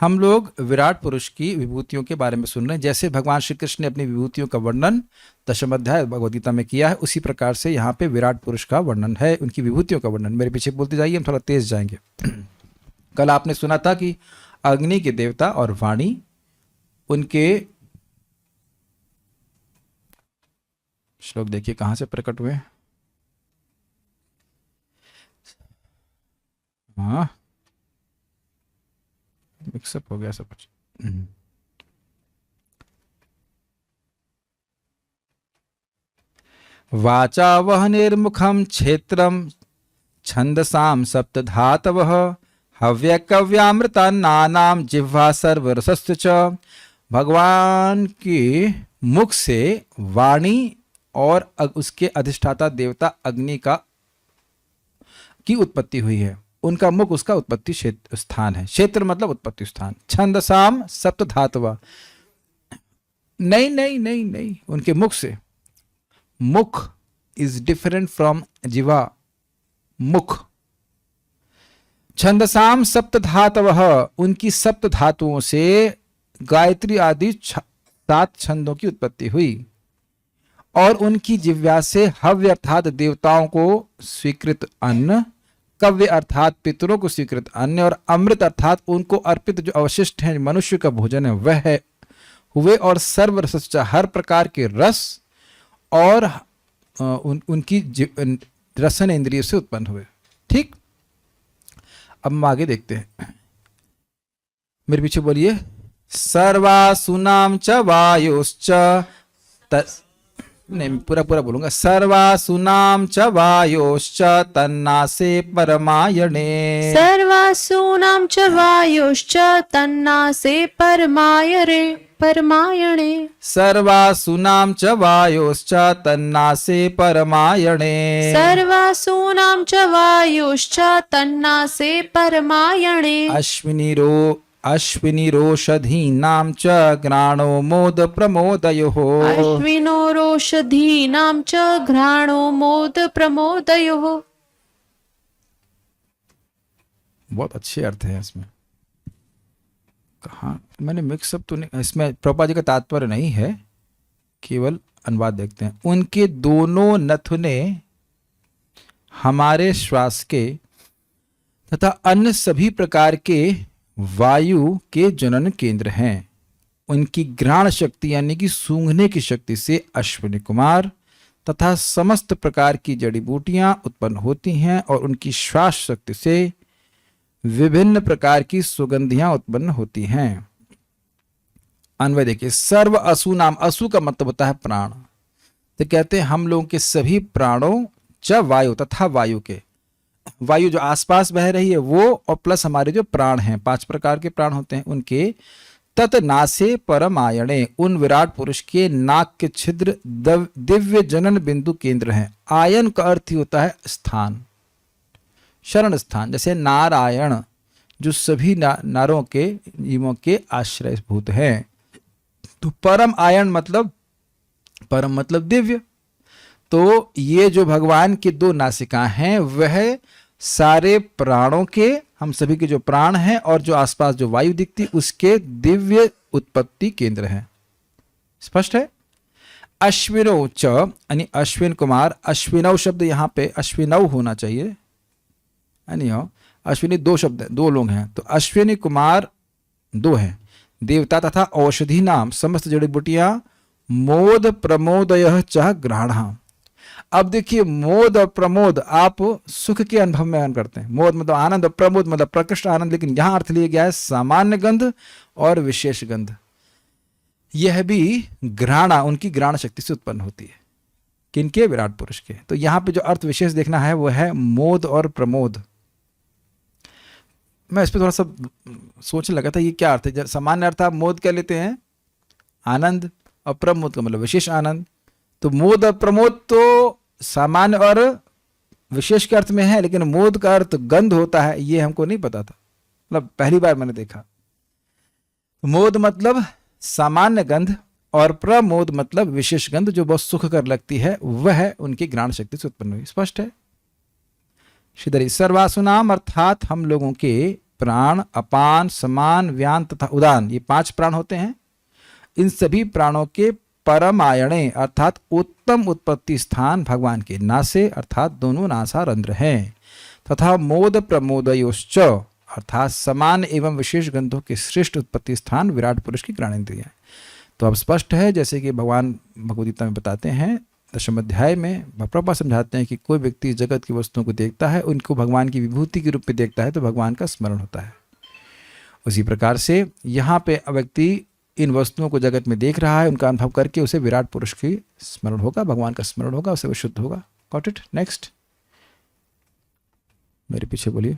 हम लोग विराट पुरुष की विभूतियों के बारे में सुन रहे हैं। जैसे भगवान श्री कृष्ण ने अपनी विभूतियों का वर्णन दशम अध्याय भगवद गीता में किया है, उसी प्रकार से यहाँ पे विराट पुरुष का वर्णन है, उनकी विभूतियों का वर्णन। मेरे पीछे बोलते जाइए, हम थोड़ा तेज जाएंगे। कल आपने सुना था कि अग्नि के देवता और वाणी, उनके श्लोक देखिए कहां से प्रकट हुए। हाँ, मिक्सअप हो गया सब कुछ। वाचा वह निर्मुखम क्षेत्रम छंदसाम सप्तधातवः हव्यकव्यामृता नानाम जिह्वा सर्वरसस्य च। भगवान के मुख से वाणी और उसके अधिष्ठाता देवता अग्नि की उत्पत्ति हुई है। उनका मुख उसका उत्पत्ति स्थान है। क्षेत्र मतलब उत्पत्ति स्थान। छंदसाम सप्तधातव, नहीं नहीं नहीं नहीं, उनके मुख से। मुख इज डिफरेंट फ्रॉम जिवा। मुख छंदसाम सप्तधातवः, उनकी सप्त धातुओं से गायत्री आदि 7 छंदों की उत्पत्ति हुई। और उनकी जिह्वा से हव्य अर्थात देवताओं को स्वीकृत अन्न, कव्य अर्थात पितरों को स्वीकृत अन्न, और अमृत अर्थात उनको अर्पित जो अवशिष्ट हैं मनुष्य का भोजन है वह है हुए। और सर्वरस, हर प्रकार के रस और उनकी रसन इंद्रियों से उत्पन्न हुए। ठीक, अब हम आगे देखते हैं। मेरे पीछे बोलिए। सर्वासुनाम च वायुश्च, नहीं पूरा पूरा बोलूंगा। सर्वासुनाम च वायोश्च तन्नासे परमायणे। सर्वासूनां च वायुश्च तन्नासे परमायणे। सर्वासुनाम च वायोश्च तन्नासे परमायणे। सर्वासूनां च वायुश्च तन्नासे परमायणे। अश्विनीरोषधीनां च घ्राणो मोद प्रमोदयोः। अश्विनोरोषधीनां च घ्राणो मोद प्रमोदयोः। बहुत अच्छे अर्थ है इसमें। कहाँ मैंने मिक्सअप तो नहीं, इसमें प्रभुपाद जी का तात्पर्य नहीं है, केवल अनुवाद देखते हैं। उनके दोनों नथुने हमारे श्वास के तथा अन्य सभी प्रकार के वायु के जनन केंद्र हैं। उनकी घ्राण शक्ति यानी कि सूंघने की शक्ति से अश्विनी कुमार तथा समस्त प्रकार की जड़ी बूटियां उत्पन्न होती हैं, और उनकी श्वास शक्ति से विभिन्न प्रकार की सुगंधियां उत्पन्न होती हैं। अन्वय देखिए। सर्व असु नाम, असु का मतलब होता है प्राण। तो कहते हैं हम लोगों के सभी प्राणों च वायु, तथा वायु के, वायु जो आसपास बह रही है वो, और प्लस हमारे जो प्राण हैं, 5 प्रकार के प्राण होते हैं, उनके तत नासे परमायणे, उन विराट पुरुष के नाक के छिद्र दिव्य जनन बिंदु केंद्र हैं। आयन का अर्थ ही होता है स्थान, शरण स्थान। जैसे नारायण जो सभी नारों के जीवों के आश्रयभूत हैं। तो परम आयन मतलब, परम मतलब दिव्य। तो ये जो भगवान की 2 नासिकाएं हैं वह सारे प्राणों के, हम सभी के जो प्राण हैं और जो आसपास जो वायु दिखती उसके दिव्य उत्पत्ति केंद्र हैं। स्पष्ट है। अश्विनौ च यानी अश्विन कुमार। अश्विनौ शब्द यहाँ पे अश्विनौ होना चाहिए, यानी अश्विनी 2 शब्द, 2 लोग हैं। तो अश्विनी कुमार 2 हैं। देवता तथा औषधि नाम समस्त जड़ी बूटियां मोद प्रमोदयः च ग्रहण। अब देखिए, मोद और प्रमोद आप सुख के अनुभव में करते हैं। मोद मतलब आनंद और प्रमोद मतलब प्रकृष्ट आनंद, लेकिन यहां अर्थ लिया गया है सामान्य गंध और विशेष गंध। यह भी घ्राणा, उनकी घ्राण शक्ति से उत्पन्न होती है। किनके? विराट पुरुष के। तो यहां पे जो अर्थ विशेष देखना है वो है मोद और प्रमोद। मैं इस पर थोड़ा सा सोचने लगा था ये क्या अर्थ है। सामान्य अर्थ आप मोद क्या लेते हैं? आनंद, और प्रमोद का मतलब विशेष आनंद। तो मोद और प्रमोद तो सामान्य और विशेष के अर्थ में है, लेकिन मोद का अर्थ गंध होता है, ये हमको नहीं पता था, मतलब पहली बार मैंने देखा। मोद मतलब सामान्य गंध और प्रमोद मतलब विशेष गंध जो बहुत सुख कर लगती है, वह उनकी घ्राण शक्ति से उत्पन्न हुई। स्पष्ट है। श्रीधरी। सर्वासुनाम अर्थात हम लोगों के प्राण, अपान, समान, व्यान तथा उदान, ये 5 प्राण होते हैं। इन सभी प्राणों के परमायणे अर्थात उत्तम उत्पत्ति स्थान भगवान के नासे अर्थात दोनों नासारंध्र हैं, तथा मोद प्रमोदयोश्च अर्थात समान एवं विशेष गंधों के श्रेष्ठ उत्पत्ति स्थान विराट पुरुष की घ्राणेन्द्रियां। तो अब स्पष्ट है, जैसे कि भगवान भगवद गीता में बताते हैं 10वें अध्याय में प्रभुपाद समझाते हैं कि कोई व्यक्ति जगत की वस्तुओं को देखता है, उनको भगवान की विभूति के रूप में देखता है तो भगवान का स्मरण होता है। उसी प्रकार से यहाँ पे व्यक्ति इन वस्तुओं को जगत में देख रहा है, उनका अनुभव करके उसे विराट पुरुष की स्मरण होगा, भगवान का स्मरण होगा, उसे वो शुद्ध होगा। Got it? नेक्स्ट मेरे पीछे बोलिए।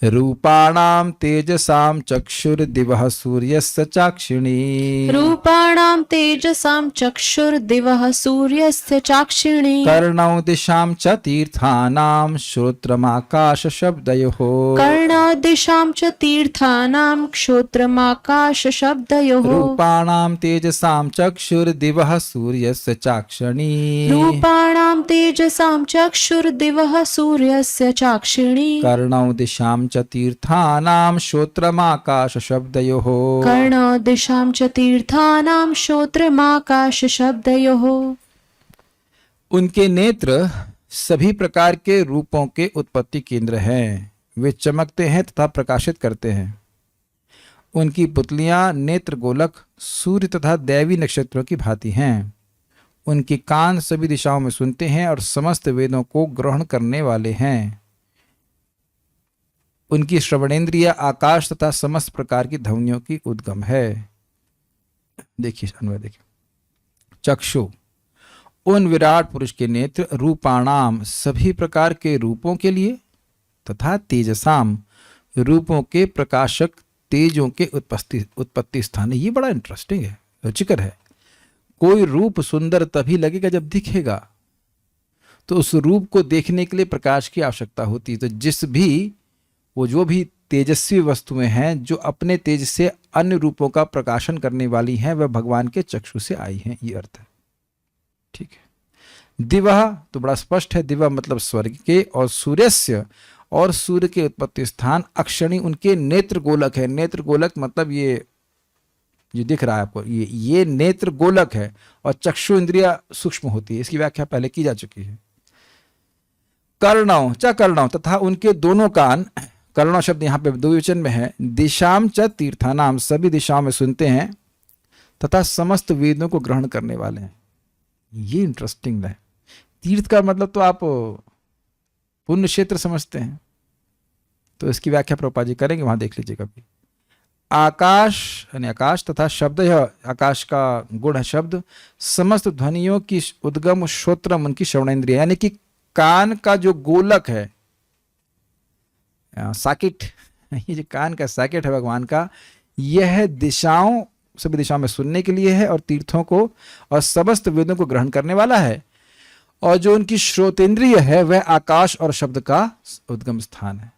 रूपाणाम तेजसाम चक्षुर्दिवः सूर्यस्य चाक्षिणी, रूपाणां तेजसां चक्षुर्दिवः सूर्यस्य चाक्षिणी, कर्णौ दिशां च तीर्थानां श्रोत्रमाकाश शब्दयोः, कर्णादिशां च तीर्थानां श्रोत्रमाकाश शब्दयोः, रूपाणां तेजसां चक्षुर्दिवः सूर्यस्य चाक्षिणी, रूपाणां तेजसां चक्षुर्दिवः सूर्यस्य चाक्षिणी, कर्णौ दिशां च तीर्थानां श्रोत्रमाकाश शब्दयोः, कर्णादिशां च तीर्थानां श्रोत्रमाकाश शब्दयोः। उनके नेत्र सभी प्रकार के रूपों के उत्पत्ति केंद्र हैं, वे चमकते हैं तथा प्रकाशित करते हैं। उनकी पुतलियां नेत्र गोलक सूर्य तथा दैवी नक्षत्रों की भांति हैं। उनके कान सभी दिशाओं में सुनते हैं और समस्त वेदों को ग्रहण करने वाले हैं। उनकी श्रवणेन्द्रिय आकाश तथा समस्त प्रकार की ध्वनियों की उद्गम है। देखिए अन्वय देखिए। चक्षु उन विराट पुरुष के नेत्र, रूपाणाम सभी प्रकार के रूपों के लिए, तथा तेजसाम रूपों के प्रकाशक तेजों के उत्पत्ति स्थान है। ये बड़ा इंटरेस्टिंग है, रुचिकर है। कोई रूप सुंदर तभी लगेगा जब दिखेगा, तो उस रूप को देखने के लिए प्रकाश की आवश्यकता होती है। तो जिस भी वो जो भी तेजस्वी वस्तुएं हैं जो अपने तेज से अन्य रूपों का प्रकाशन करने वाली हैं, वह भगवान के चक्षु से आई हैं, ये अर्थ है। ठीक है। दिवह तो बड़ा स्पष्ट है, दिवह मतलब स्वर्ग के, और सूर्यस्य और सूर्य के उत्पत्ति स्थान अक्षणी उनके नेत्र गोलक है। नेत्र गोलक मतलब ये जो दिख रहा है आपको, ये नेत्र गोलक है, और चक्षु इंद्रिया सूक्ष्म होती है। इसकी व्याख्या पहले की जा चुकी है। कर्णौ च कर्णौ तथा उनके दोनों कान, कर्णौ शब्द यहाँ पे द्विवचन में है। दिशाम च तीर्थानाम सभी दिशाओं में सुनते हैं तथा समस्त वेदों को ग्रहण करने वाले हैं। ये इंटरेस्टिंग है। तीर्थ का मतलब तो आप पुण्य क्षेत्र समझते हैं, तो इसकी व्याख्या प्रभुपाद जी करेंगे, वहां देख लीजिए कभी। आकाश यानी आकाश तथा शब्द, यह आकाश का गुण है शब्द। समस्त ध्वनियों की उद्गम श्रोत्रम उनकी श्रवणेन्द्रिय, यानी कि कान का जो गोलक है, साकिट, ये जो कान का साकिट है भगवान का, यह दिशाओं सभी दिशाओं में सुनने के लिए है, और तीर्थों को और समस्त वेदों को ग्रहण करने वाला है। और जो उनकी श्रोतेंद्रिय है वह आकाश और शब्द का उद्गम स्थान है।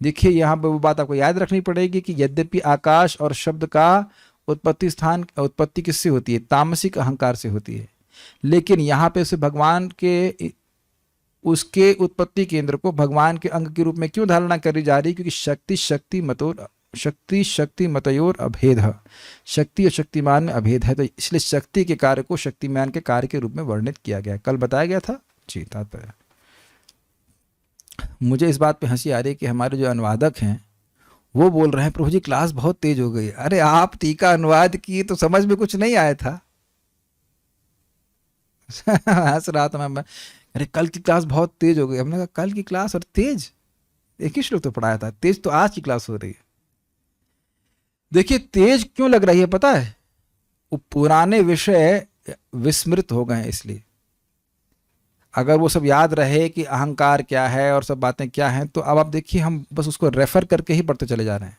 देखिए यहाँ पर वो बात आपको याद रखनी पड़ेगी कि यद्यपि आकाश और शब्द का उत्पत्ति किससे होती है? तामसिक अहंकार से होती है, लेकिन यहाँ पे उसे भगवान के उसके उत्पत्ति केंद्र को भगवान के अंग के रूप में क्यों धारणा करी जा रही? क्योंकि शक्ति मतयोर अभेद, शक्ति और शक्तिमान में अभेद है, तो इसलिए शक्ति के कार्य को शक्तिमान के कार्य के रूप में वर्णित किया गया। कल बताया गया था जी तात्पर्य। मुझे इस बात पे हंसी आ रही है कि हमारे जो अनुवादक हैं वो बोल रहे हैं प्रभु जी क्लास बहुत तेज हो गई। अरे आप टीका अनुवाद किए तो समझ में कुछ नहीं आया था। हंस रहा था मैं, अरे कल की क्लास बहुत तेज हो गई। हमने कहा कल की क्लास और तेज एक ही श्लोक तो पढ़ाया था, तेज तो आज की क्लास हो रही है। देखिए तेज क्यों लग रही है पता है? वो पुराने विषय विस्मृत हो गए, इसलिए अगर वो सब याद रहे कि अहंकार क्या है और सब बातें क्या हैं, तो अब आप देखिए हम बस उसको रेफर करके ही पढ़ते चले जा रहे हैं।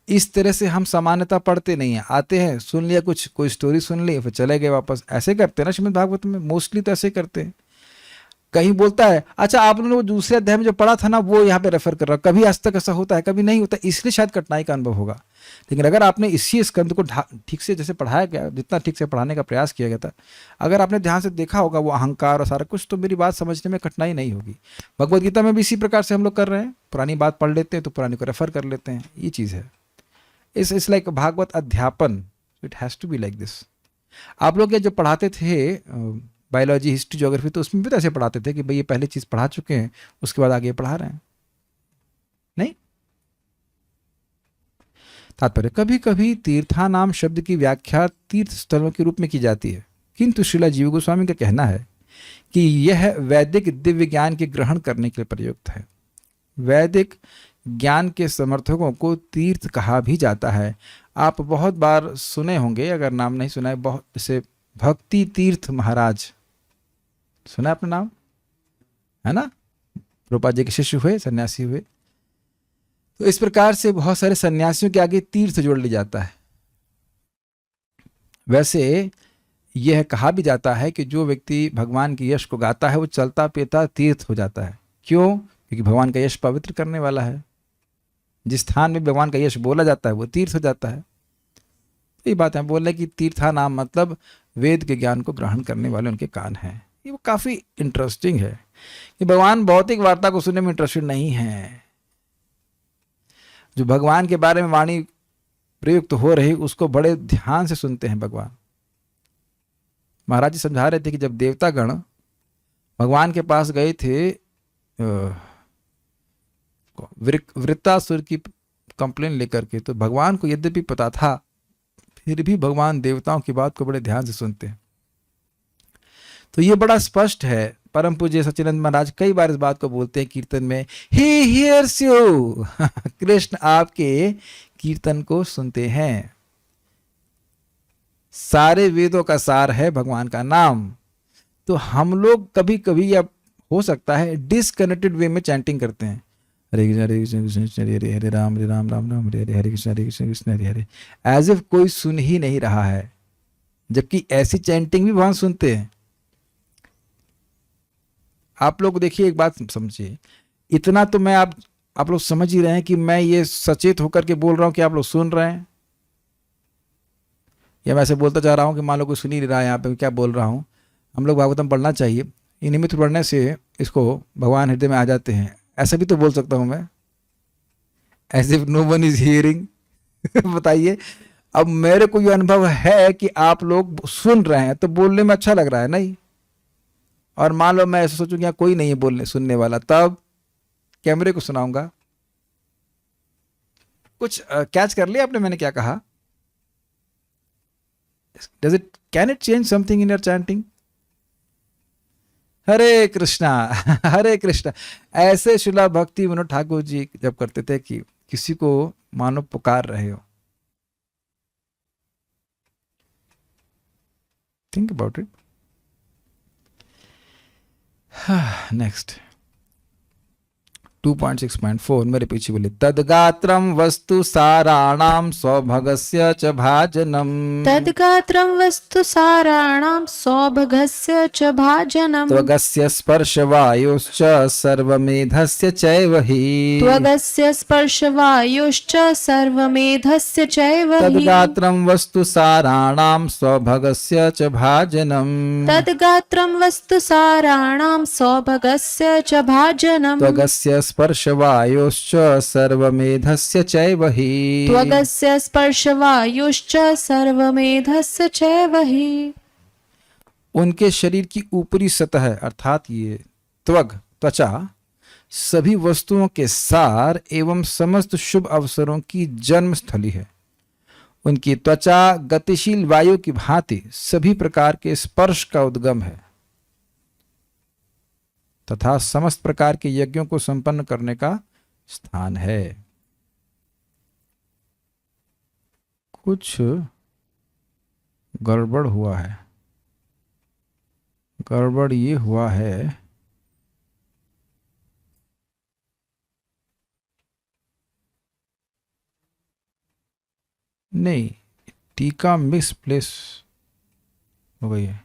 इस तरह से हम सामान्यता पढ़ते नहीं हैं, आते हैं सुन लिया कुछ, कोई स्टोरी सुन ली फिर चले गए वापस, ऐसे करते हैं ना श्रीमद् भागवत में, मोस्टली तो ऐसे करते हैं। कहीं बोलता है अच्छा आपने वो दूसरे अध्याय में जो पढ़ा था ना वो यहाँ पे रेफर कर रहा हूं, कभी आज तक ऐसा होता है, कभी नहीं होता, इसलिए शायद कठिनाई का अनुभव होगा। लेकिन अगर आपने इसी स्कंद को ठीक से जैसे पढ़ाया गया, जितना ठीक से पढ़ाने का प्रयास किया गया था, अगर आपने ध्यान से देखा होगा वो अहंकार और सारा कुछ, तो मेरी बात समझने में कठिनाई नहीं होगी। भगवद गीता में भी इसी प्रकार से हम लोग कर रहे हैं, पुरानी बात पढ़ लेते हैं तो पुरानी को रेफर कर लेते हैं, ये चीज़ है। इस लाइक भागवत अध्यापन, it has to be like this. आप लोग ये जो पढ़ाते थे बायोलॉजी, हिस्ट्री, ज्योग्राफी, तो उसमें भी तो ऐसे पढ़ाते थे कि भाई ये पहले चीज़ पढ़ा चुके हैं, उसके बाद आगे पढ़ा रहे हैं, नहीं? तात्पर्य, कभी कभी तीर्था नाम शब्द की व्याख्या तीर्थ स्थलों के रूप में की जाती है, किंतु श्रीला जीव गोस्वामी का कहना है कि यह वैदिक दिव्य ज्ञान के ग्रहण करने के लिए प्रयुक्त है। वैदिक ज्ञान के समर्थकों को तीर्थ कहा भी जाता है। आप बहुत बार सुने होंगे, अगर नाम नहीं सुना है, बहुत जैसे भक्ति तीर्थ महाराज, सुना है आपने नाम, है ना? रूपा जी के शिष्य हुए, सन्यासी हुए। तो इस प्रकार से बहुत सारे सन्यासियों के आगे तीर्थ जोड़ लिया जाता है। वैसे यह कहा भी जाता है कि जो व्यक्ति भगवान के यश को गाता है वो चलता पीता तीर्थ हो जाता है। क्यों? क्योंकि भगवान का यश पवित्र करने वाला है। जिस स्थान में भगवान का यश बोला जाता है वो तीर्थ हो जाता है। ये बात है, बोल रहे कि तीर्था नाम मतलब वेद के ज्ञान को ग्रहण करने वाले उनके कान हैं। ये वो काफ़ी इंटरेस्टिंग है कि भगवान भौतिक वार्ता को सुनने में इंटरेस्टेड नहीं है। जो भगवान के बारे में वाणी प्रयुक्त हो रही उसको बड़े ध्यान से सुनते हैं भगवान। महाराज जी समझा रहे थे कि जब देवतागण भगवान के पास गए थे वृत्तासुर की कंप्लेन लेकर के, तो भगवान को यद्यपि पता था फिर भी भगवान देवताओं की बात को बड़े ध्यान से सुनते हैं। तो ये बड़ा स्पष्ट है। परम पूज्य सच्चिदानंद महाराज कई बार इस बात को बोलते हैं कीर्तन में, ही हियर्स यू। कृष्ण आपके कीर्तन को सुनते हैं। सारे वेदों का सार है भगवान का नाम। तो हम लोग कभी कभी, या हो सकता है डिसकनेक्टेड वे में चैंटिंग करते हैं, हरे कृष्ण कृष्ण हरे हरे, हरे राम राम राम हरे हरे, हरे कृष्ण कृष्ण हरे हरे, एज इफ कोई सुन ही नहीं रहा है, जबकि ऐसी चैंटिंग भी भगवान सुनते हैं। आप लोग देखिए, एक बात समझिए, इतना तो मैं आप लोग समझ ही रहे हैं कि मैं ये सचेत होकर के बोल रहा हूं कि आप लोग सुन रहे हैं, या मैं ऐसे बोलता जा रहा हूं कि मान लो कोई सुन ही नहीं रहा है यहाँ पे क्या बोल रहा हूं। हम लोग भागवतम पढ़ना चाहिए, ये निमित्त पढ़ने से इसको भगवान हृदय में आ जाते हैं। ऐसा भी तो बोल सकता हूं मैं, as if no one is hearing. बताइए, अब मेरे को ये अनुभव है कि आप लोग सुन रहे हैं तो बोलने में अच्छा लग रहा है, नहीं? और मान लो मैं ऐसा सोचूं कि कोई नहीं है बोलने सुनने वाला, तब कैमरे को सुनाऊंगा। कुछ कैच कर लिया आपने मैंने क्या कहा? Can it change something in your chanting? Hare Krishna Hare Krishna, ऐसे शिला भक्ति विनोद ठाकुर जी जब करते थे कि किसी को मानो पुकार रहे हो। Think about it. नेक्स्ट 2.6.4 मेरे पीछे बोले, तदगात्रम वस्तु साराणाम सौभगस्य च भाजनम। तद्गात्रं वस्तु साराणां सौभगस्य च भाजनम्। त्वगस्य स्पर्शवायोश्च सर्वमेधस्य चैव हि। त्वगस्य स्पर्शवायुश्च सर्वमेधस्य चैव हि। तद्गात्रं वस्तु साराणां सौभगस्य च भाजनम। तद्गात्रं वस्तु साराणां सौभगस्य च भाजनम्। त्वगस्य स्पर्शवायोश्च सर्वमेधस्य चैव हि। त्वगस्य स्पर्शवायुश्च सर्वमेधस्य चैव हि। उनके शरीर की ऊपरी सतह अर्थात ये त्वचा सभी वस्तुओं के सार एवं समस्त शुभ अवसरों की जन्म स्थली है। उनकी त्वचा गतिशील वायु की भांति सभी प्रकार के स्पर्श का उद्गम है तथा समस्त प्रकार के यज्ञों को संपन्न करने का स्थान है। कुछ गड़बड़ हुआ है। गड़बड़ ये हुआ है नहीं, टीका मिस प्लेस हो गई है।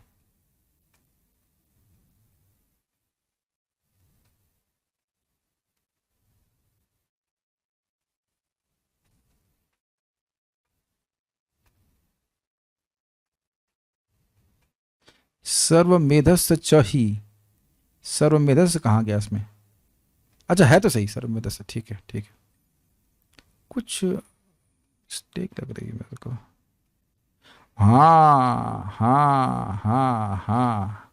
सर्वमेधस्य च ही, सर्वमेधस्य कहाँ गया इसमें? अच्छा है तो सही, सर्वमेधस्य, ठीक है ठीक है, कुछ मिस्टेक लग रही है मेरे को। हाँ हाँ हाँ हाँ,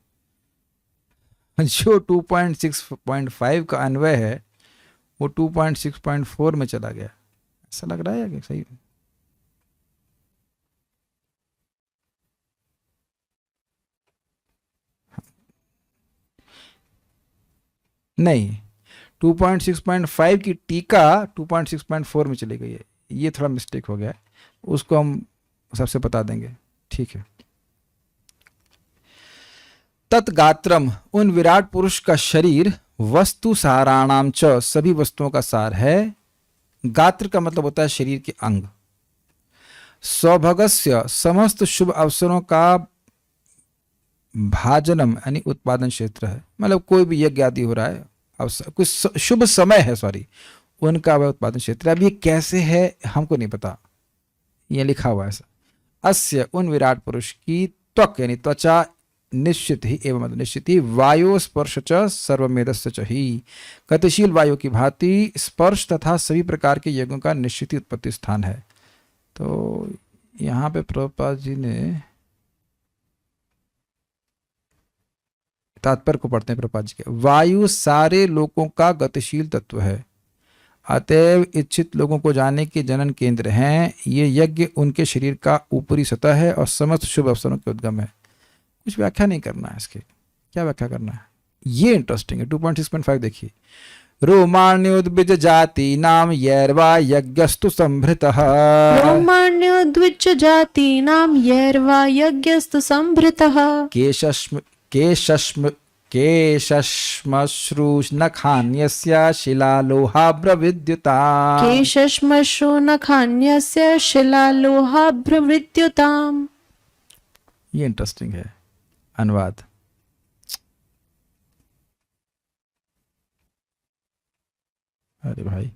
जो 2.6.5 का अन्वय है वो 2.6.4 में चला गया, ऐसा लग रहा है कि सही? नहीं, 2.6.5 की टीका 2.6.4 में चली गई है, ये थोड़ा मिस्टेक हो गया है, उसको हम सबसे बता देंगे, ठीक है। तत्गात्रम, उन विराट पुरुष का शरीर, वस्तु साराणाम च, सभी वस्तुओं का सार है। गात्र का मतलब होता है शरीर के अंग। सौभगस्य, समस्त शुभ अवसरों का भाजनम यानी उत्पादन क्षेत्र है, मतलब कोई भी यज्ञ आदि हो रहा है, अवसर कुछ शुभ समय है, सॉरी, उनका वह उत्पादन क्षेत्र है। अब ये कैसे है हमको नहीं पता, ये लिखा हुआ है ऐसा। अस्य, उन विराट पुरुष की, त्वक यानी त्वचा, निश्चित ही एवं मतलब निश्चित ही, वायु स्पर्श च सर्वमेधस्य च ही, गतिशील वायु की भांति स्पर्श तथा सभी प्रकार के यज्ञों का निश्चित ही उत्पत्ति स्थान है। तो यहाँ पे प्रभुपाद जी ने तात्पर्य को पढ़ते हैं प्रभुपाद जी के। वायु सारे लोगों का गतिशील तत्व है, अतएव इच्छित लोगों को जाने के जनन केंद्र हैं। ये यज्ञ उनके शरीर का ऊपरी सतह है और समस्त शुभ अवसरों के उद्गम है। कुछ व्याख्या नहीं करना है इसके, क्या व्याख्या करना है, ये इंटरेस्टिंग है। 2.6.5 देखिए, रोमाण्योद्भिज जाति नाम यैर्वा यज्ञस्तु संभृतः, रोमाण्योद्विज जातीनां यैर्वा यज्ञस्तु संभृतः, केशश्मश्रूनखान्यस्य शिलालोहाभ्रविद्युता, केशश्मश्रु नखान्यस्य शिलालोहाभ्रविद्युताम्। ये इंटरेस्टिंग है अनुवाद। अरे भाई,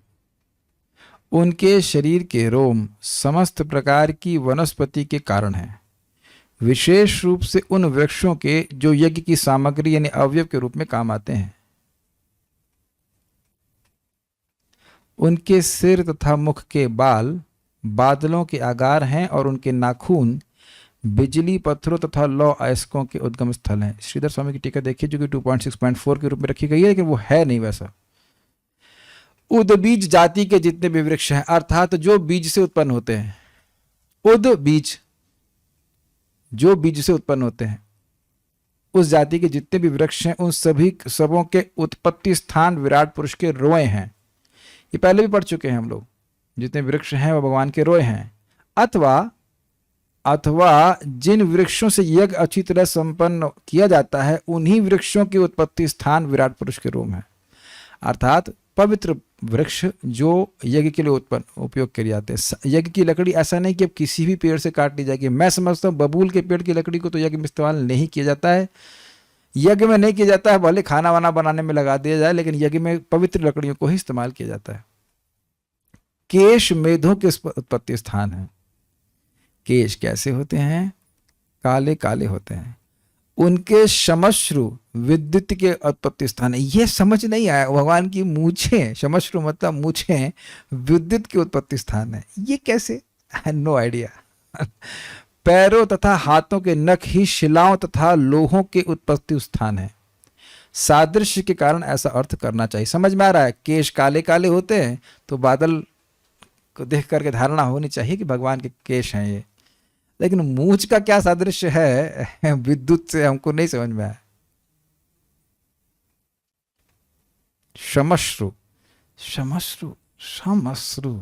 उनके शरीर के रोम समस्त प्रकार की वनस्पति के कारण हैं, विशेष रूप से उन वृक्षों के जो यज्ञ की सामग्री यानी अवयव के रूप में काम आते हैं। उनके सिर तथा मुख के बाल बादलों के आकार हैं और उनके नाखून बिजली पत्थरों तथा लौ अयस्कों के उद्गम स्थल हैं। श्रीधर स्वामी की टीका देखिए जो कि 2.6.4 के रूप में रखी गई है, लेकिन वो है नहीं वैसा। उद्बीज जाति के जितने भी वृक्ष हैं, अर्थात जो बीज से उत्पन्न होते हैं, उद्बीज जो बीज से उत्पन्न होते हैं, उस जाति के जितने भी वृक्ष हैं, उन सभी सबों के उत्पत्ति स्थान विराट पुरुष के रोए हैं। ये पहले भी पढ़ चुके हैं हम लोग, जितने वृक्ष हैं वो भगवान के रोए हैं। अथवा जिन वृक्षों से यज्ञ अच्छी तरह संपन्न किया जाता है, उन्हीं वृक्षों की उत्पत्ति स्थान विराट पुरुष के रोम है। अर्थात पवित्र वृक्ष जो यज्ञ के लिए उपयोग किए जाते हैं। यज्ञ की लकड़ी ऐसा नहीं कि अब किसी भी पेड़ से काट ली जाएगी। मैं समझता हूँ बबूल के पेड़ की लकड़ी को तो यज्ञ में इस्तेमाल नहीं किया जाता है, यज्ञ में नहीं किया जाता है, भले खाना वाना बनाने में लगा दिया जाए, लेकिन यज्ञ में पवित्र लकड़ियों को ही इस्तेमाल किया जाता है। केश मेधों के उत्पत्ति स्थान है। केश कैसे होते हैं? काले काले होते हैं। उनके शमश्रु विद्युत के उत्पत्ति स्थान है। ये समझ नहीं आया, भगवान की मूछें, शमश्रु मतलब मूछें, विद्युत के उत्पत्ति स्थान है, ये कैसे? No idea. पैरों तथा हाथों के नख ही शिलाओं तथा लोहों के उत्पत्ति स्थान है। सादृश्य के कारण ऐसा अर्थ करना चाहिए। समझ में आ रहा है? केश काले काले होते हैं तो बादल को देख करके धारणा होनी चाहिए कि भगवान के केश हैं ये, लेकिन मूछ का क्या सादृश्य है विद्युत से, हमको नहीं समझ में आया। शमश्रु शमश्रु शमश्रु,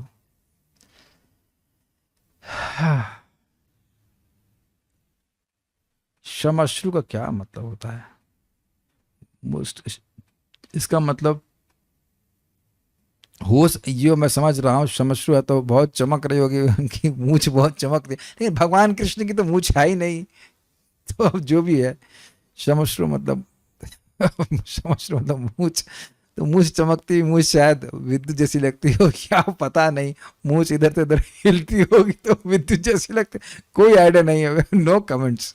शमश्रु का क्या मतलब होता है? इसका मतलब हो, ये मैं समझ रहा हूँ, शमश्रु है तो बहुत चमक रही होगी, उनकी मूछ बहुत चमक रही, लेकिन भगवान कृष्ण की तो मूछ है ही नहीं। तो अब जो भी है, शमश्रु मतलब शमश्रु मतलब मूछ, तो मूछ चमकती हुई मूछ शायद विद्युत जैसी लगती हो, क्या पता नहीं। मूछ इधर से उधर हिलती होगी तो विद्युत जैसी लगती, कोई आइडिया नहीं है। No comments.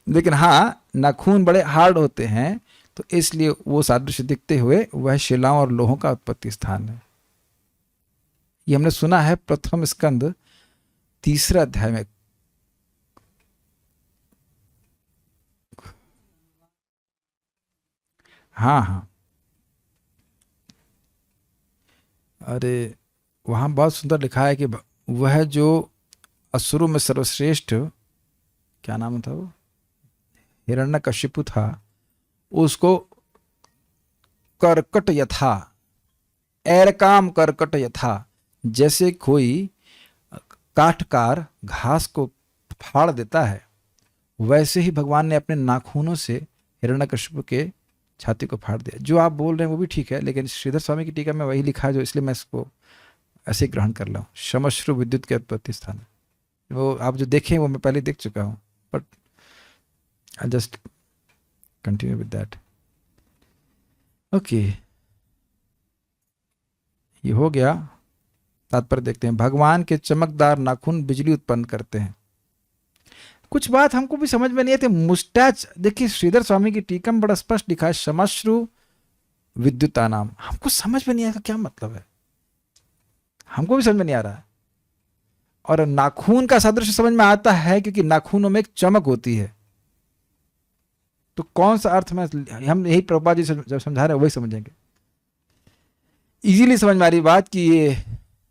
लेकिन हाँ, नाखून बड़े हार्ड होते हैं, तो इसलिए वो सादृश्य दिखते हुए वह शिलाओं और लोहों का उत्पत्ति स्थान है। ये हमने सुना है प्रथम स्कंद 3 अध्याय में। हाँ हाँ, अरे वहाँ बहुत सुंदर लिखा है कि वह जो असुरों में सर्वश्रेष्ठ, क्या नाम था वो, हिरण्यकशिपु था, उसको कर्कट यथा, एरकाम कर्कट यथा, जैसे कोई काटकार घास को फाड़ देता है, वैसे ही भगवान ने अपने नाखूनों से हिरण्यकशिपु के छाती को फाड़ दिया। जो आप बोल रहे हैं वो भी ठीक है, लेकिन श्रीधर स्वामी की टीका में वही लिखा है, जो इसलिए मैं इसको ऐसे ही ग्रहण कर लूँ। शमश्रु विद्युत के उत्पत्ति स्थान, वो आप जो देखें वो मैं पहले देख चुका हूँ, but I just continue with that. Okay, ये हो गया। तात्पर्य देखते हैं। भगवान के चमकदार नाखून बिजली उत्पन्न करते हैं। कुछ बात हमको भी समझ में नहीं आती। मुस्टैच, देखिए श्रीधर स्वामी की टीका में बड़ा स्पष्ट लिखा है शमश्रु विद्युता नाम। हमको समझ में नहीं आया क्या मतलब है, हमको भी समझ में नहीं आ रहा है। और नाखून का सादृश्य समझ में आता है क्योंकि नाखूनों में एक चमक होती है। तो कौन सा अर्थ में हम यही प्रभुपाद जी जब समझा रहे हैं वही समझेंगे। इजीली समझ में आ रही बात कि ये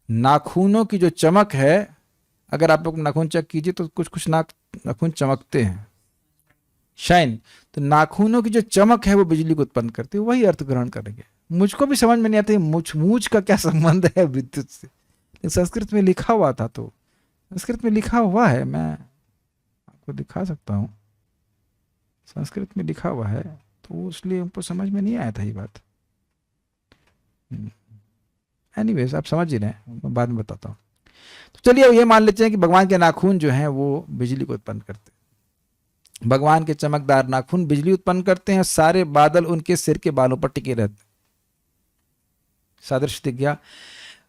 नाखूनों की जो चमक है, अगर आप लोग नाखून चेक कीजिए तो कुछ कुछ नाखून चमकते हैं, शाइन। तो नाखूनों की जो चमक है वो बिजली को उत्पन्न करती है, वही अर्थ ग्रहण करेंगे। मुझको भी समझ में नहीं आता मूछ का क्या संबंध है विद्युत से, लेकिन संस्कृत में लिखा हुआ था, तो संस्कृत में लिखा हुआ है, मैं आपको दिखा सकता हूँ। संस्कृत में लिखा हुआ है, तो इसलिए हमको समझ में नहीं आया था ये बात। एनीवेज, आप समझ ही रहे हैं, मैं बाद में बताता हूँ। तो चलिए अब ये मान लेते हैं कि भगवान के नाखून जो हैं वो बिजली को उत्पन्न करते हैं। भगवान के चमकदार नाखून बिजली उत्पन्न करते हैं, सारे बादल उनके सिर के बालों पर टिके रहते हैं। सादृश्य दिख गया।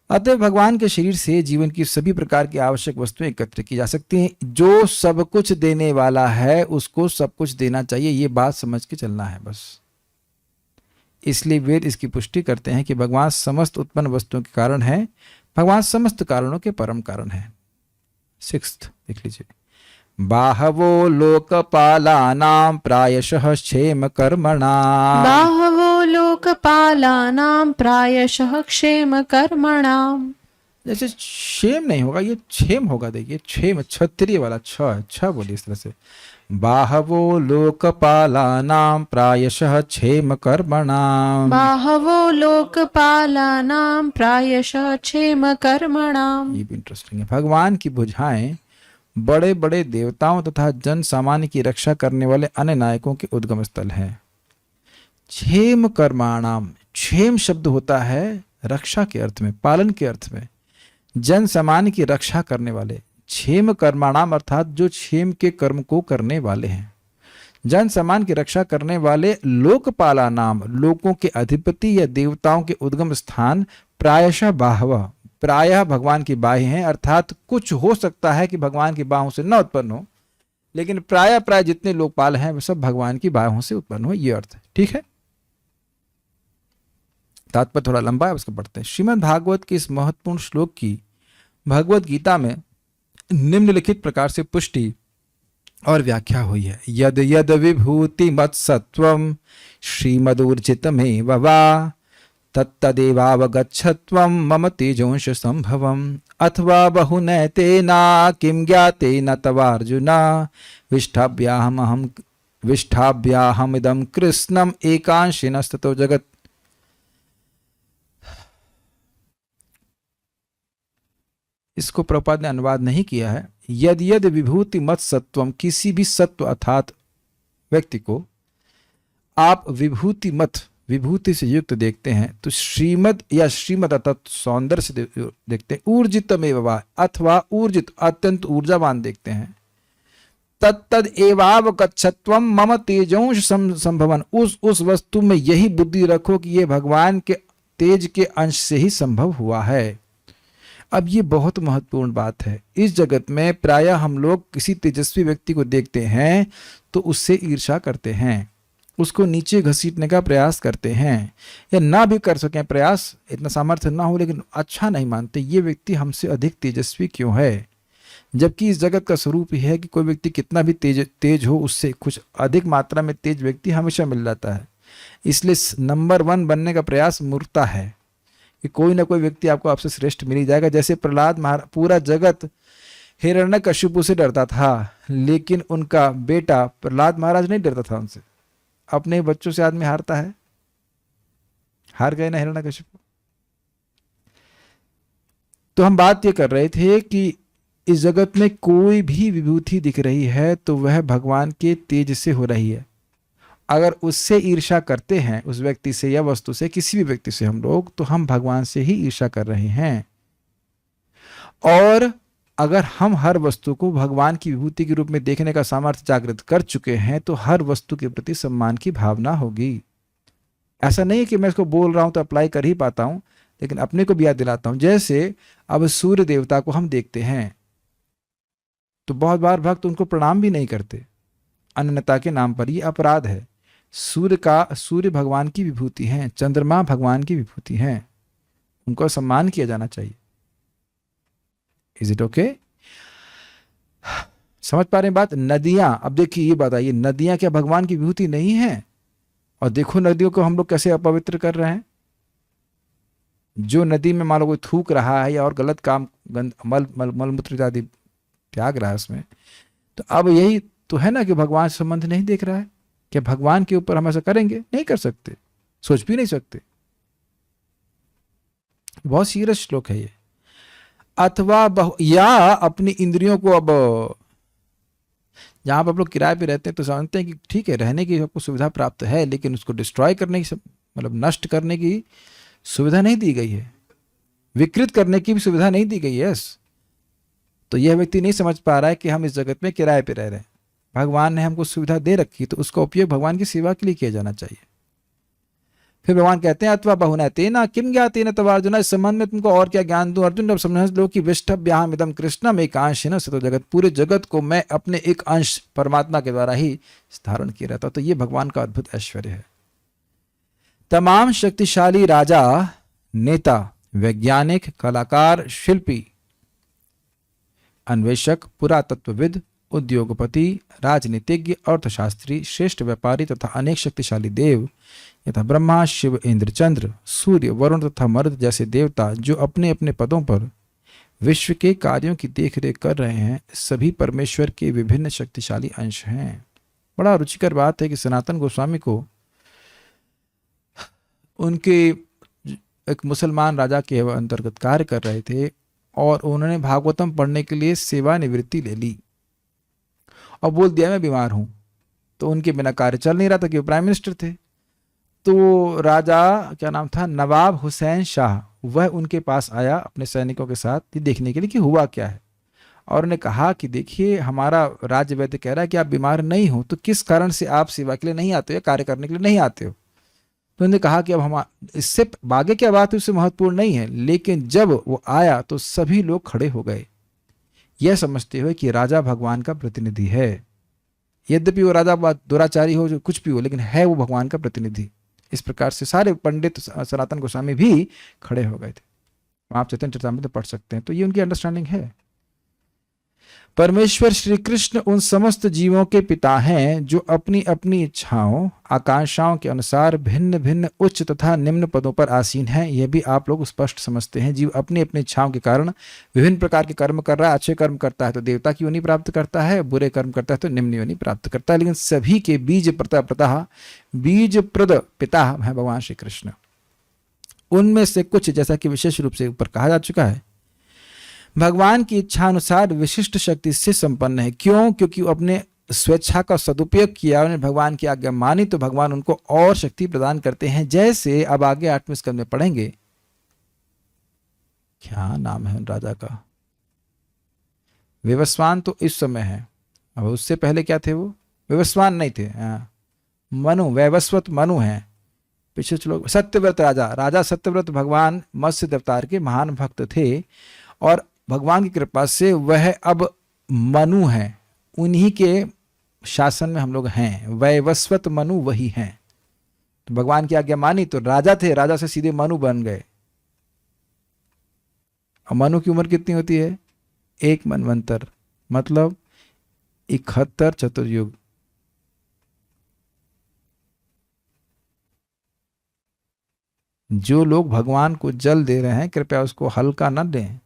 अतः भगवान के शरीर से जीवन की सभी प्रकार की आवश्यक वस्तुएं एकत्र की जा सकती हैं। जो सब कुछ देने वाला है उसको सब कुछ देना चाहिए, ये बात समझ के चलना है बस। इसलिए वेद इसकी पुष्टि करते हैं कि भगवान समस्त उत्पन्न वस्तुओं के कारण है, भगवान समस्त कारणों के परम कारण है। 6th देख लीजिए। बाहवो लोकपालानां प्रायशः क्षेम कर्मणाम्। बाहवो लोकपालानां प्रायशः क्षेम कर्मणाम्। जैसे क्षेम नहीं होगा, ये क्षेम होगा। देखिए क्षेम क्षत्रिय वाला छ बोलिए इस तरह से। बाहवो लोकपालानां प्रायशः क्षेम कर्मणाम्। बाहवो लोकपालानां प्रायशः क्षेम कर्मणाम्। ये भी इंटरेस्टिंग है। भगवान की भुजाएं बड़े बड़े देवताओं तथा जन सामान्य की रक्षा करने वाले अन्य नायकों के उद्गम स्थल है। क्षेम कर्माणाम, क्षेम शब्द होता है रक्षा के अर्थ में, पालन के अर्थ में। जन सामान्य की रक्षा करने वाले, क्षेम कर्माणाम अर्थात जो क्षेम के कर्म को करने वाले हैं। जन सामान्य की रक्षा करने वाले लोकपाला नाम, लोकों के अधिपति या देवताओं के उद्गम स्थान। प्रायशः बाहवः, प्रायः भगवान की बाहें हैं, अर्थात कुछ हो सकता है कि भगवान की बाहों से न उत्पन्न हो, लेकिन प्राय जितने लोकपाल हैं वे सब भगवान की बाहों से उत्पन्न हो, ये अर्थ है। ठीक है, तात्पर्य थोड़ा लंबा है, उसको पढ़ते हैं। श्रीमद् भागवत के इस महत्वपूर्ण श्लोक की भगवत गीता में निम्नलिखित प्रकार से पुष्टि और व्याख्या हुई है। यद यद विभूति मत्सत्वम श्रीमदूर्जितमेव वा तत्तदेवावगच्छत्वं मम तेजोंश संभवम्। अथवा बहुनैतेना किं ज्ञातेन तवार्जुना विष्ठाभ्याहमिदं कृष्णम् एकांशेनस्ततो जगत्। इसको प्रभुपाद ने अनुवाद नहीं किया है। यद यद विभूति मत सत्वम, किसी भी सत्व अर्थात व्यक्ति को आप विभूति मत, विभूति से युक्त देखते हैं, तो श्रीमद या श्रीमद अर्थात सौंदर्य से देखते हैं। ऊर्जितमेव वा, अथवा ऊर्जित अत्यंत ऊर्जावान देखते हैं। तत्तद एवावगच्छत्वम मम तेजोंश संभवन, उस वस्तु में यही बुद्धि रखो कि यह भगवान के तेज के अंश से ही संभव हुआ है। अब ये बहुत महत्वपूर्ण बात है। इस जगत में प्रायः हम लोग किसी तेजस्वी व्यक्ति को देखते हैं तो उससे ईर्ष्या करते हैं, उसको नीचे घसीटने का प्रयास करते हैं, या ना भी कर सकें प्रयास, इतना सामर्थ्य ना हो, लेकिन अच्छा नहीं मानते ये व्यक्ति हमसे अधिक तेजस्वी क्यों है। जबकि इस जगत का स्वरूप ही है कि कोई व्यक्ति कितना भी तेज हो, उससे कुछ अधिक मात्रा में तेज व्यक्ति हमेशा मिल जाता है। इसलिए नंबर 1 बनने का प्रयास मूर्खता है कि कोई ना कोई व्यक्ति आपको आपसे श्रेष्ठ मिल ही जाएगा। जैसे प्रहलाद महाराज, पूरा जगत हिरण्यकशिपु से डरता था, लेकिन उनका बेटा प्रहलाद महाराज नहीं डरता था उनसे। अपने बच्चों से आदमी हारता है, हार गए ना हिरण्यकशिपु। तो हम बात ये कर रहे थे कि इस जगत में कोई भी विभूति दिख रही है तो वह भगवान के तेज से हो रही है। अगर उससे ईर्ष्या करते हैं, उस व्यक्ति से या वस्तु से, किसी भी व्यक्ति से हम लोग, तो हम भगवान से ही ईर्ष्या कर रहे हैं। और अगर हम हर वस्तु को भगवान की विभूति के रूप में देखने का सामर्थ्य जागृत कर चुके हैं तो हर वस्तु के प्रति सम्मान की भावना होगी। ऐसा नहीं है कि मैं इसको बोल रहा हूं तो अप्लाई कर ही पाता हूं, लेकिन अपने को भी याद दिलाता हूं। जैसे अब सूर्य देवता को हम देखते हैं तो बहुत बार भक्त उनको प्रणाम भी नहीं करते, अनन्यता के नाम पर। ये अपराध है। सूर्य भगवान की विभूति हैं, चंद्रमा भगवान की विभूति हैं, उनको सम्मान किया जाना चाहिए। Is it okay? समझ पा रहे हैं बात? नदियां, अब देखिए ये बताइए, नदियां क्या भगवान की विभूति नहीं है? और देखो नदियों को हम लोग कैसे अपवित्र कर रहे हैं। जो नदी में मान लो कोई थूक रहा है या और गलत काम, मलमूत्र आदि त्याग रहा है उसमें, तो अब यही तो है ना कि भगवान से संबंध नहीं देख रहा है। क्या भगवान के ऊपर हम ऐसा करेंगे? नहीं कर सकते, सोच भी नहीं सकते। बहुत सीरियस श्लोक है ये। अथवा या अपनी इंद्रियों को, अब जहां पर आप लोग किराए पे रहते हैं तो समझते हैं कि ठीक है रहने की आपको सुविधा प्राप्त है, लेकिन उसको डिस्ट्रॉय करने की, मतलब नष्ट करने की सुविधा नहीं दी गई है, विकृत करने की भी सुविधा नहीं दी गई है। तो यह व्यक्ति नहीं समझ पा रहा है कि हम इस जगत में किराए पे रह रहे हैं, भगवान ने हमको सुविधा दे रखी, तो उसका उपयोग भगवान की सेवा के लिए किया जाना चाहिए। फिर भगवान कहते हैं अथवा बहुना तेना किम ज्ञातेन तव अर्जुन, इस संबंध में तुमको और क्या ज्ञान दूं अर्जुन। अब समझ लो कि विष्टभ्याम इदम कृष्णम एकांशेन सतो जगत, पूरे जगत को मैं अपने एक अंश परमात्मा के द्वारा ही धारण किया रहता हूं। तो ये भगवान का अद्भुत ऐश्वर्य है। तमाम शक्तिशाली राजा, नेता, वैज्ञानिक, कलाकार, शिल्पी, अन्वेषक, पुरातत्वविद, उद्योगपति, राजनीतिज्ञ, अर्थशास्त्री, श्रेष्ठ व्यापारी तथा अनेक शक्तिशाली देव यथा ब्रह्मा, शिव, इंद्र, चंद्र, सूर्य, वरुण तथा मरुत जैसे देवता जो अपने अपने पदों पर विश्व के कार्यों की देखरेख कर रहे हैं, सभी परमेश्वर के विभिन्न शक्तिशाली अंश हैं। बड़ा रुचिकर बात है कि सनातन गोस्वामी को उनके एक मुसलमान राजा के अंतर्गत कार्य कर रहे थे और उन्होंने भागवतम पढ़ने के लिए सेवानिवृत्ति ले ली और बोल दिया मैं बीमार हूं। तो उनके बिना कार्य चल नहीं रहा था कि वो प्राइम मिनिस्टर थे। तो राजा, क्या नाम था, नवाब हुसैन शाह, वह उनके पास आया अपने सैनिकों के साथ ये देखने के लिए कि हुआ क्या है। और उन्हें कहा कि देखिए हमारा राज्य वैद्य कह रहा है कि आप बीमार नहीं हो, तो किस कारण से आप सेवा के लिए नहीं आते हो, कार्य करने के लिए नहीं आते हो। तो उन्होंने कहा कि अब हम इससे आगे क्या बात है उससे महत्वपूर्ण नहीं है। लेकिन जब वो आया तो सभी लोग खड़े हो गए, यह समझते हुए कि राजा भगवान का प्रतिनिधि है। यद्यपि वो राजा दुराचारी हो, जो कुछ भी हो, लेकिन है वो भगवान का प्रतिनिधि। इस प्रकार से सारे पंडित सनातन गोस्वामी भी खड़े हो गए थे। आप चैतन्य चरितामृत पढ़ सकते हैं। तो ये उनकी अंडरस्टैंडिंग है। परमेश्वर श्री कृष्ण उन समस्त जीवों के पिता हैं जो अपनी अपनी इच्छाओं, आकांक्षाओं के अनुसार भिन्न भिन्न उच्च तथा निम्न पदों पर आसीन हैं। यह भी आप लोग स्पष्ट समझते हैं। जीव अपनी अपनी इच्छाओं के कारण विभिन्न प्रकार के कर्म कर रहा है। अच्छे कर्म करता है तो देवता की योनि प्राप्त करता है, बुरे कर्म करता है तो निम्न योनि प्राप्त करता है। लेकिन सभी के बीज प्रद पिता है भगवान श्री कृष्ण। उनमें से कुछ, जैसा कि विशेष रूप से ऊपर कहा जा चुका है, भगवान की इच्छा अनुसार विशिष्ट शक्ति से संपन्न है। क्यों? क्योंकि वो अपने स्वेच्छा का सदुपयोग किया, उन्हें भगवान की आज्ञा मानी, तो भगवान उनको और शक्ति प्रदान करते हैं। जैसे अब आगे 8वें स्कंद में पढ़ेंगे, क्या नाम है उन राजा का, विवस्वान तो इस समय है, अब उससे पहले क्या थे वो, विवस्वान नहीं थे, मनु, वैवस्वत मनु हैं। पीछे चलो, सत्यव्रत राजा, राजा सत्यव्रत भगवान मत्स्य अवतार के महान भक्त थे और भगवान की कृपा से वह अब मनु है, उन्हीं के शासन में हम लोग हैं। वैवस्वत मनु वही हैं। तो भगवान की आज्ञा मानी तो राजा थे, राजा से सीधे मनु बन गए। और मनु की उम्र कितनी होती है? 1 मनवंतर, मतलब 71 चतुर्युग। जो लोग भगवान को जल दे रहे हैं, कृपया उसको हल्का न दें।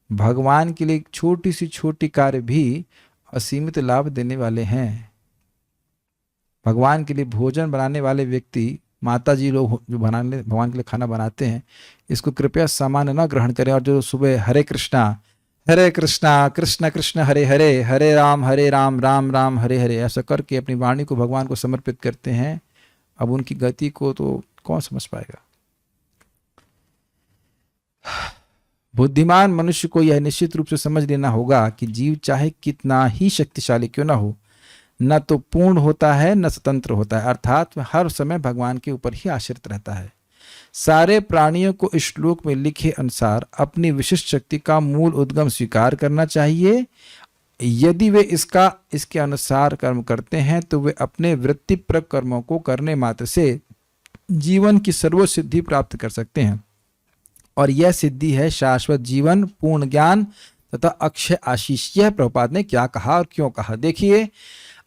भगवान के लिए एक छोटी सी छोटी कार्य भी असीमित लाभ देने वाले हैं। भगवान के लिए भोजन बनाने वाले व्यक्ति, माता जी लोग जो बनाने भगवान के लिए खाना बनाते हैं, इसको कृपया सामान्य न ग्रहण करें। और जो सुबह हरे कृष्णा कृष्ण कृष्ण हरे हरे, हरे राम राम राम हरे हरे, ऐसा करके अपनी वाणी को भगवान को समर्पित करते हैं, अब उनकी गति को तो कौन समझ पाएगा। बुद्धिमान मनुष्य को यह निश्चित रूप से समझ लेना होगा कि जीव चाहे कितना ही शक्तिशाली क्यों ना हो, न तो पूर्ण होता है न स्वतंत्र होता है, अर्थात वह हर समय भगवान के ऊपर ही आश्रित रहता है। सारे प्राणियों को इस श्लोक में लिखे अनुसार अपनी विशिष्ट शक्ति का मूल उद्गम स्वीकार करना चाहिए। यदि वे इसके अनुसार कर्म करते हैं तो वे अपने वृत्तिप्रक कर्मों को करने मात्र से जीवन की सर्वोच्च सिद्धि प्राप्त कर सकते हैं, और यह सिद्धि है शाश्वत जीवन, पूर्ण ज्ञान तथा अक्षय आशीष। यह प्रभुपाद ने क्या कहा और क्यों कहा? देखिए,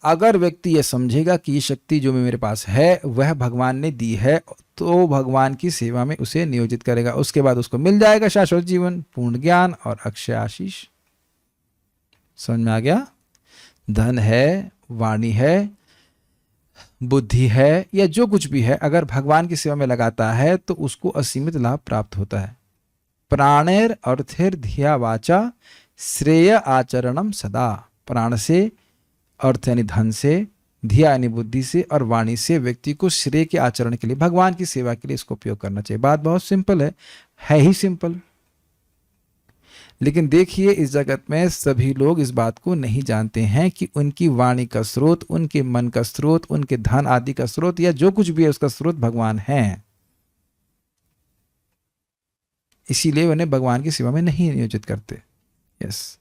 अगर व्यक्ति यह समझेगा कि ये शक्ति जो मेरे पास है वह भगवान ने दी है, तो भगवान की सेवा में उसे नियोजित करेगा। उसके बाद उसको मिल जाएगा शाश्वत जीवन, पूर्ण ज्ञान और अक्षय आशीष। समझ में आ गया? धन है, वाणी है, बुद्धि है, या जो कुछ भी है, अगर भगवान की सेवा में लगाता है तो उसको असीमित लाभ प्राप्त होता है। प्राणेर अर्थिर धिया वाचा श्रेय आचरणम सदा। प्राण से, अर्थ यानी धन से, धिया यानी बुद्धि से, और वाणी से व्यक्ति को श्रेय के आचरण के लिए, भगवान की सेवा के लिए इसको उपयोग करना चाहिए। बात बहुत सिंपल है ही सिंपल। लेकिन देखिए, इस जगत में सभी लोग इस बात को नहीं जानते हैं कि उनकी वाणी का स्रोत, उनके मन का स्रोत, उनके धन आदि का स्रोत, या जो कुछ भी है उसका स्रोत भगवान है। इसीलिए उन्हें भगवान की सेवा में नहीं नियोजित करते। यस,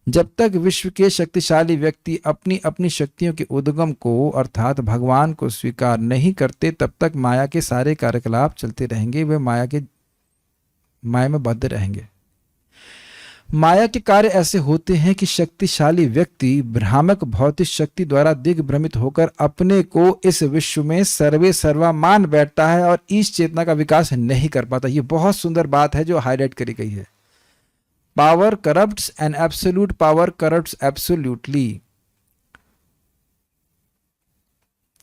जब तक विश्व के शक्तिशाली व्यक्ति अपनी अपनी शक्तियों के उद्गम को अर्थात भगवान को स्वीकार नहीं करते, तब तक माया के सारे कार्यकलाप चलते रहेंगे। वे माया में बद्ध रहेंगे। माया के कार्य ऐसे होते हैं कि शक्तिशाली व्यक्ति भ्रामक भौतिक शक्ति द्वारा दिग्भ्रमित होकर अपने को इस विश्व में सर्वे सर्वा मान बैठता है और इस चेतना का विकास नहीं कर पाता। ये बहुत सुंदर बात है जो हाईलाइट करी गई है। Power corrupts and absolute power corrupts absolutely.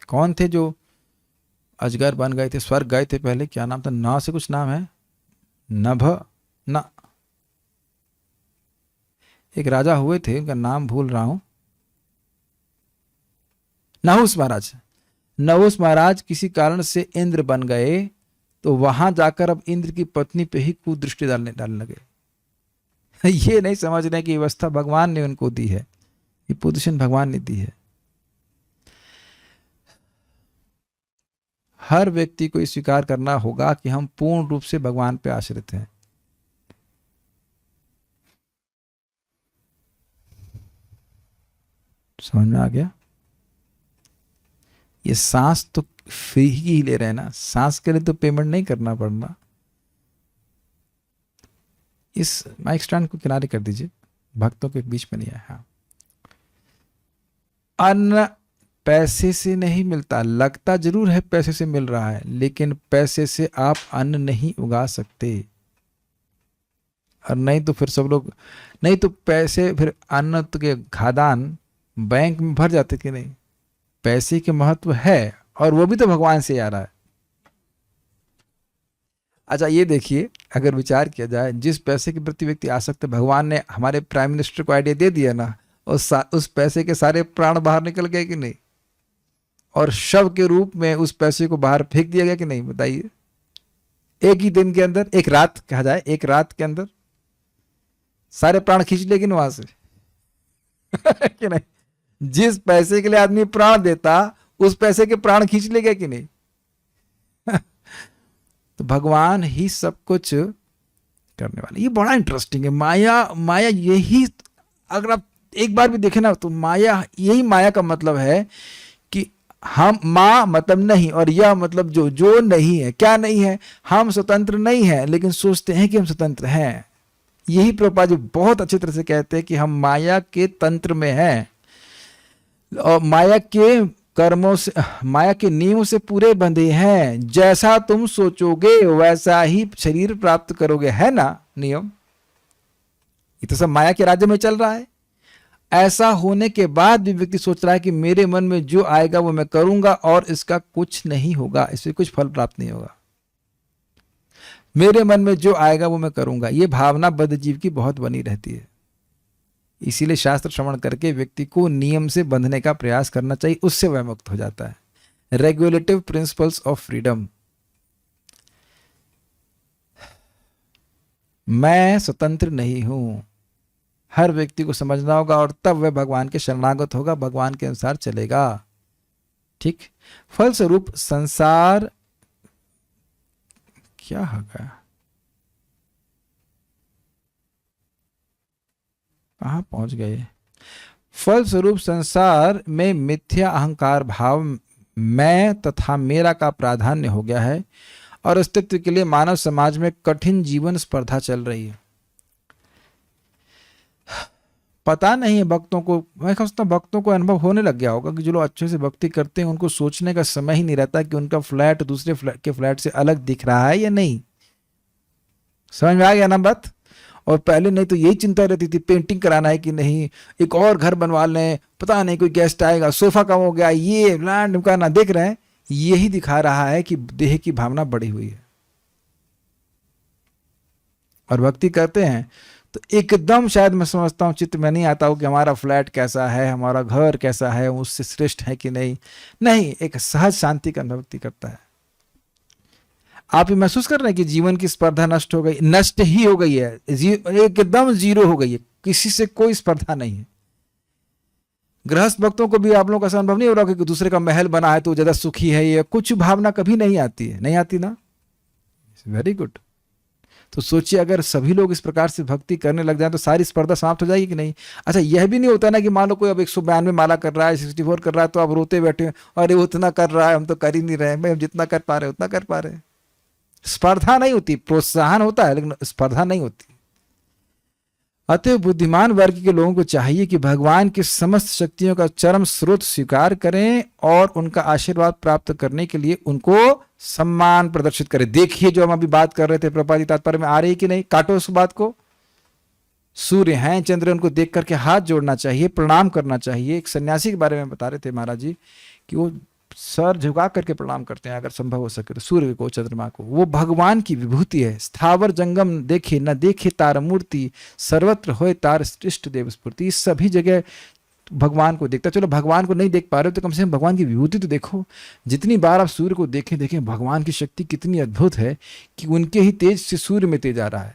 कौन थे जो अजगर बन गए थे, स्वर्ग गए थे पहले? क्या नाम था? ना से कुछ नाम है, नभ ना, एक राजा हुए थे, उनका नाम भूल रहा हूं। नहुस महाराज। नहुस महाराज किसी कारण से इंद्र बन गए, तो वहां जाकर अब इंद्र की पत्नी पे ही कुदृष्टि डालने लगे। ये नहीं समझ रहे कि व्यवस्था भगवान ने उनको दी है, ये पोजीशन भगवान ने दी है। हर व्यक्ति को स्वीकार करना होगा कि हम पूर्ण रूप से भगवान पे आश्रित हैं। समझ में आ गया? ये सांस तो फ्री ही ले रहे हैं ना, सांस के लिए तो पेमेंट नहीं करना पड़ना। इस माइक स्टैंड को किनारे कर दीजिए, भक्तों के बीच में नहीं है। हाँ, अन्न पैसे से नहीं मिलता, लगता जरूर है पैसे से मिल रहा है, लेकिन पैसे से आप अन्न नहीं उगा सकते। और नहीं तो फिर सब लोग, नहीं तो पैसे, फिर अन्न के खादान बैंक में भर जाते कि नहीं। पैसे के महत्व है, और वो भी तो भगवान से आ रहा है। अच्छा, ये देखिए, अगर विचार किया जाए, जिस पैसे के प्रति व्यक्ति आसक्त है, भगवान ने हमारे प्राइम मिनिस्टर को आइडिया दे दिया ना, उस पैसे के सारे प्राण बाहर निकल गए कि नहीं, और शव के रूप में उस पैसे को बाहर फेंक दिया गया कि नहीं? बताइए। एक ही दिन के अंदर, एक रात कहा जाए, एक रात के अंदर सारे प्राण खींच लेगी ना वहां से कि नहीं? जिस पैसे के लिए आदमी प्राण देता, उस पैसे के प्राण खींच लेगा कि नहीं? तो भगवान ही सब कुछ करने वाला। ये बड़ा इंटरेस्टिंग है। माया, माया यही, अगर आप एक बार भी देखें ना तो माया, यही माया का मतलब है कि हम, माँ मतलब नहीं और यह मतलब जो, जो नहीं है। क्या नहीं है? हम स्वतंत्र नहीं है लेकिन सोचते हैं कि हम स्वतंत्र हैं। यही प्रभुपाद जी बहुत अच्छी तरह से कहते हैं कि हम माया के तंत्र में हैं और माया के कर्मों से, माया के नियमों से पूरे बंधे हैं। जैसा तुम सोचोगे वैसा ही शरीर प्राप्त करोगे, है ना नियम? ये तो सब माया के राज्य में चल रहा है। ऐसा होने के बाद भी व्यक्ति सोच रहा है कि मेरे मन में जो आएगा वो मैं करूंगा और इसका कुछ नहीं होगा, इससे कुछ फल प्राप्त नहीं होगा। मेरे मन में जो आएगा वो मैं करूंगा, ये भावना बद्ध जीव की बहुत बनी रहती है। इसीलिए शास्त्र श्रवण करके व्यक्ति को नियम से बंधने का प्रयास करना चाहिए, उससे वह मुक्त हो जाता है। Regulative principles of freedom. मैं स्वतंत्र नहीं हूं, हर व्यक्ति को समझना होगा और तब वह भगवान के शरणागत होगा, भगवान के अनुसार चलेगा। ठीक। फलस्वरूप संसार क्या होगा, कहां पहुंच गए? फलस्वरूप संसार में मिथ्या अहंकार भाव, मैं तथा मेरा का प्राधान्य हो गया है और अस्तित्व के लिए मानव समाज में कठिन जीवन स्पर्धा चल रही है। पता नहीं है भक्तों को, मैं समझता हूं भक्तों को अनुभव होने लग गया होगा कि जो लोग अच्छे से भक्ति करते हैं उनको सोचने का समय ही नहीं रहता कि उनका फ्लैट दूसरे फ्लैट के फ्लैट से अलग दिख रहा है या नहीं। समझ में आ गया ना बात? और पहले नहीं तो यही चिंता रहती थी, पेंटिंग कराना है कि नहीं, एक और घर बनवा लें, पता नहीं कोई गेस्ट आएगा, सोफा कम हो गया, ये लैंड का ना, देख रहे हैं। यही दिखा रहा है कि देह की भावना बढ़ी हुई है। और भक्ति करते हैं तो एकदम, शायद मैं समझता हूँ चित्त में नहीं आता हो कि हमारा फ्लैट कैसा है, हमारा घर कैसा है, उससे श्रेष्ठ है कि नहीं। नहीं, एक सहज शांति का अनुभूति करता है। आप ये महसूस कर रहे हैं कि जीवन की स्पर्धा नष्ट हो गई, नष्ट ही हो गई है, एकदम जीरो हो गई है, किसी से कोई स्पर्धा नहीं है। गृहस्थ भक्तों को भी आप लोगों का ऐसा अनुभव नहीं हो रहा कि दूसरे का महल बना है तो ज्यादा सुखी है, ये कुछ भावना कभी नहीं आती है, नहीं आती ना? Very good. तो सोचिए अगर सभी लोग इस प्रकार से भक्ति करने लग जाए तो सारी स्पर्धा समाप्त हो जाएगी कि नहीं? अच्छा, यह भी नहीं होता ना कि मान लो कोई अब 192 माला कर रहा है, 64 कर रहा है तो आप रोते बैठे, अरे वो उतना कर रहा है, हम तो कर ही नहीं रहे, भाई हम जितना कर पा रहे उतना कर पा रहे। स्पर्धा नहीं होती, प्रोत्साहन होता है लेकिन स्पर्धा नहीं होती। अतः बुद्धिमान वर्ग के लोगों को चाहिए कि भगवान की समस्त शक्तियों का चरम स्रोत स्वीकार करें और उनका आशीर्वाद प्राप्त करने के लिए उनको सम्मान प्रदर्शित करें। देखिए जो हम अभी बात कर रहे थे, प्रभुपाद जी तात्पर्य में आ रही है कि नहीं? काटो उस बात को। सूर्य हैं, चंद्र, उनको देख करके हाथ जोड़ना चाहिए, प्रणाम करना चाहिए। एक सन्यासी के बारे में बता रहे थे महाराज जी कि वो सर झुका करके प्रणाम करते हैं अगर संभव हो सके तो सूर्य को, चंद्रमा को। वो भगवान की विभूति है। स्थावर जंगम देखे न देखे तार मूर्ति, सर्वत्र होए तार इष्ट देव स्फूर्ति। इस सभी जगह भगवान को देखता। चलो भगवान को नहीं देख पा रहे हो तो कम से कम भगवान की विभूति तो देखो। जितनी बार आप सूर्य को देखें भगवान की शक्ति कितनी अद्भुत है कि उनके ही तेज से सूर्य में तेज आ रहा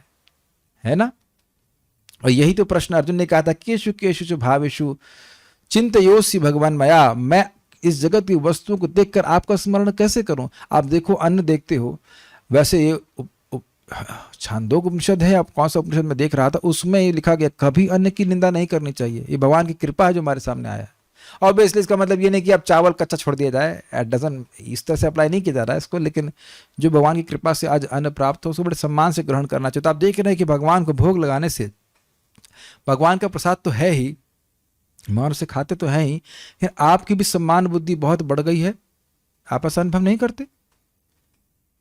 है ना? और यही तो प्रश्न अर्जुन ने कहा था, केशु केशु भावेशु चिंतयोसि भगवान मया। मैं इस जगत की वस्तुओं को देखकर आपका स्मरण कैसे करूं? आप देखो, अन्न देखते हो, वैसे ये छांदोग्य उपनिषद है, आप कौन सा उपनिषद में देख रहा था, उसमें ये लिखा गया कभी अन्न की निंदा नहीं करनी चाहिए। ये भगवान की कृपा है जो हमारे सामने आया है। ऑब्वियसली इसका मतलब ये नहीं कि आप चावल कच्चा छोड़ दिया जाए, एट डजन इस तरह से अप्लाई नहीं किया जा रहा है इसको, लेकिन जो भगवान की कृपा से आज अन्न प्राप्त हो उसको बड़े सम्मान से ग्रहण करना चाहिए। तो आप देख रहे हैं कि भगवान को भोग लगाने से भगवान का प्रसाद तो है ही, मान से खाते तो हैं ही, आपकी भी सम्मान बुद्धि बहुत बढ़ गई है। आप ऐसा अनुभव नहीं करते?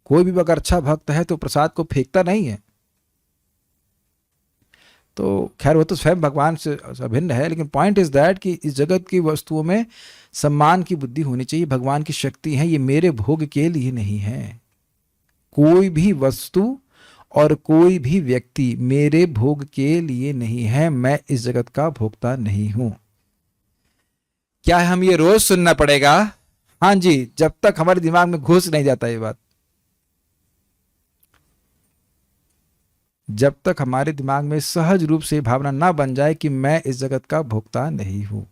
कोई भी अगर अच्छा भक्त है तो प्रसाद को फेंकता नहीं है। तो खैर वो तो स्वयं भगवान से अभिन्न है, लेकिन पॉइंट इज दैट कि इस जगत की वस्तुओं में सम्मान की बुद्धि होनी चाहिए। भगवान की शक्ति है, ये मेरे भोग के लिए नहीं है। कोई भी वस्तु और कोई भी व्यक्ति मेरे भोग के लिए नहीं है। मैं इस जगत का भोक्ता नहीं हूं। क्या हम ये रोज सुनना पड़ेगा? हाँ जी, जब तक हमारे दिमाग में घुस नहीं जाता ये बात, जब तक हमारे दिमाग में सहज रूप से भावना ना बन जाए कि मैं इस जगत का भोक्ता नहीं हूं।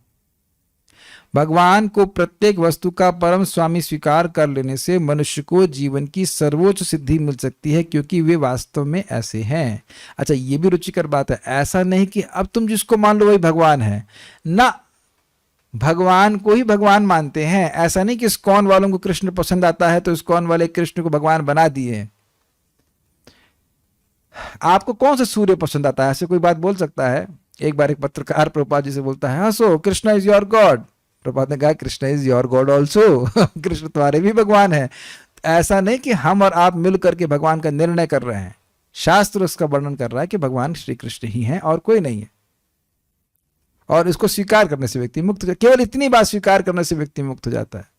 भगवान को प्रत्येक वस्तु का परम स्वामी स्वीकार कर लेने से मनुष्य को जीवन की सर्वोच्च सिद्धि मिल सकती है, क्योंकि वे वास्तव में ऐसे हैं। अच्छा, ये भी रुचिकर बात है, ऐसा नहीं कि अब तुम जिसको मान लो वही भगवान है ना, भगवान को ही भगवान मानते हैं। ऐसा नहीं कि इस्कॉन वालों को कृष्ण पसंद आता है तो इस्कॉन वाले कृष्ण को भगवान बना दिए। आपको कौन सा सूर्य पसंद आता है, ऐसे कोई बात बोल सकता है? एक बार एक पत्रकार प्रभुपाद जी से बोलता है, हाँ so Krishna is your god. Prabhupada ने कहा, Krishna is your god also. Krishna तुम्हारे भी भगवान है। ऐसा नहीं कि हम और आप मिल करके भगवान का निर्णय कर रहे हैं, शास्त्र उसका वर्णन कर रहा है कि भगवान श्री कृष्ण ही हैं और कोई नहीं है। और इसको स्वीकार करने से व्यक्ति मुक्त हो जाता है। केवल इतनी बात स्वीकार करने से व्यक्ति मुक्त हो जाता है।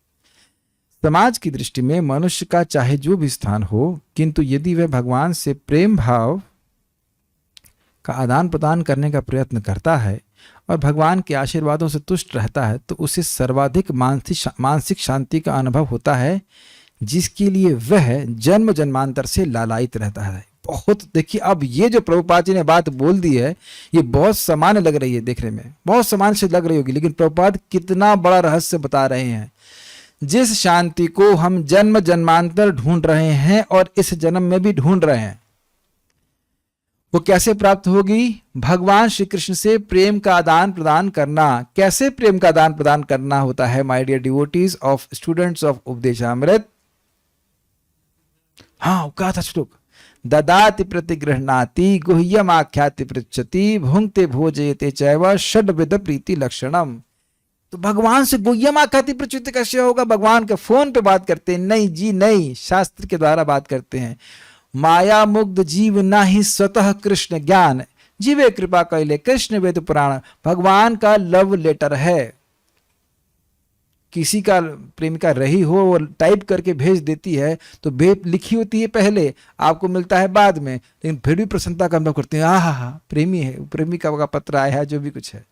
समाज की दृष्टि में मनुष्य का चाहे जो भी स्थान हो, किंतु यदि वह भगवान से प्रेम भाव का आदान प्रदान करने का प्रयत्न करता है और भगवान के आशीर्वादों से तुष्ट रहता है, तो उसे सर्वाधिक मानसिक शांति का अनुभव होता है, जिसके लिए वह जन्म जन्मांतर से लालायित रहता है। बहुत देखिए, अब ये जो प्रभुपाद जी ने बात बोल दी है, ये बहुत सामान्य लग रही है, देखने में बहुत सामान्य से लग रही होगी, लेकिन प्रभुपाद कितना बड़ा रहस्य बता रहे हैं। जिस शांति को हम जन्म जन्मांतर ढूंढ रहे हैं और इस जन्म में भी ढूंढ रहे हैं, वो कैसे प्राप्त होगी? भगवान श्री कृष्ण से प्रेम का आदान प्रदान करना। कैसे प्रेम का आदान प्रदान करना होता है, my dear devotees of students of Upadeshamrita? हाँ, कहा था श्लोक, ददाति प्रतिगृह्णाति गुह्यम आख्याति पृच्छति भुंक्ते भोजयते चैव षड्विध प्रीति लक्षणम। तो भगवान से गुह्यम आख्याति पृच्छति कैसे होगा? भगवान के फोन पे बात करते हैं? नहीं जी नहीं, शास्त्र के द्वारा बात करते हैं। माया मुग्ध जीव नाही स्वतः कृष्ण ज्ञान, जीवे कृपा कैले कृष्ण वेद पुराण। भगवान का लव लेटर है। किसी का प्रेमिका रही हो, वो टाइप करके भेज देती है, तो लिखी होती है पहले, आपको मिलता है बाद में, लेकिन फिर भी प्रसन्नता का अनुभव करते हैं, हाँ, प्रेमी है, प्रेमिका का पत्र आया है, जो भी कुछ है।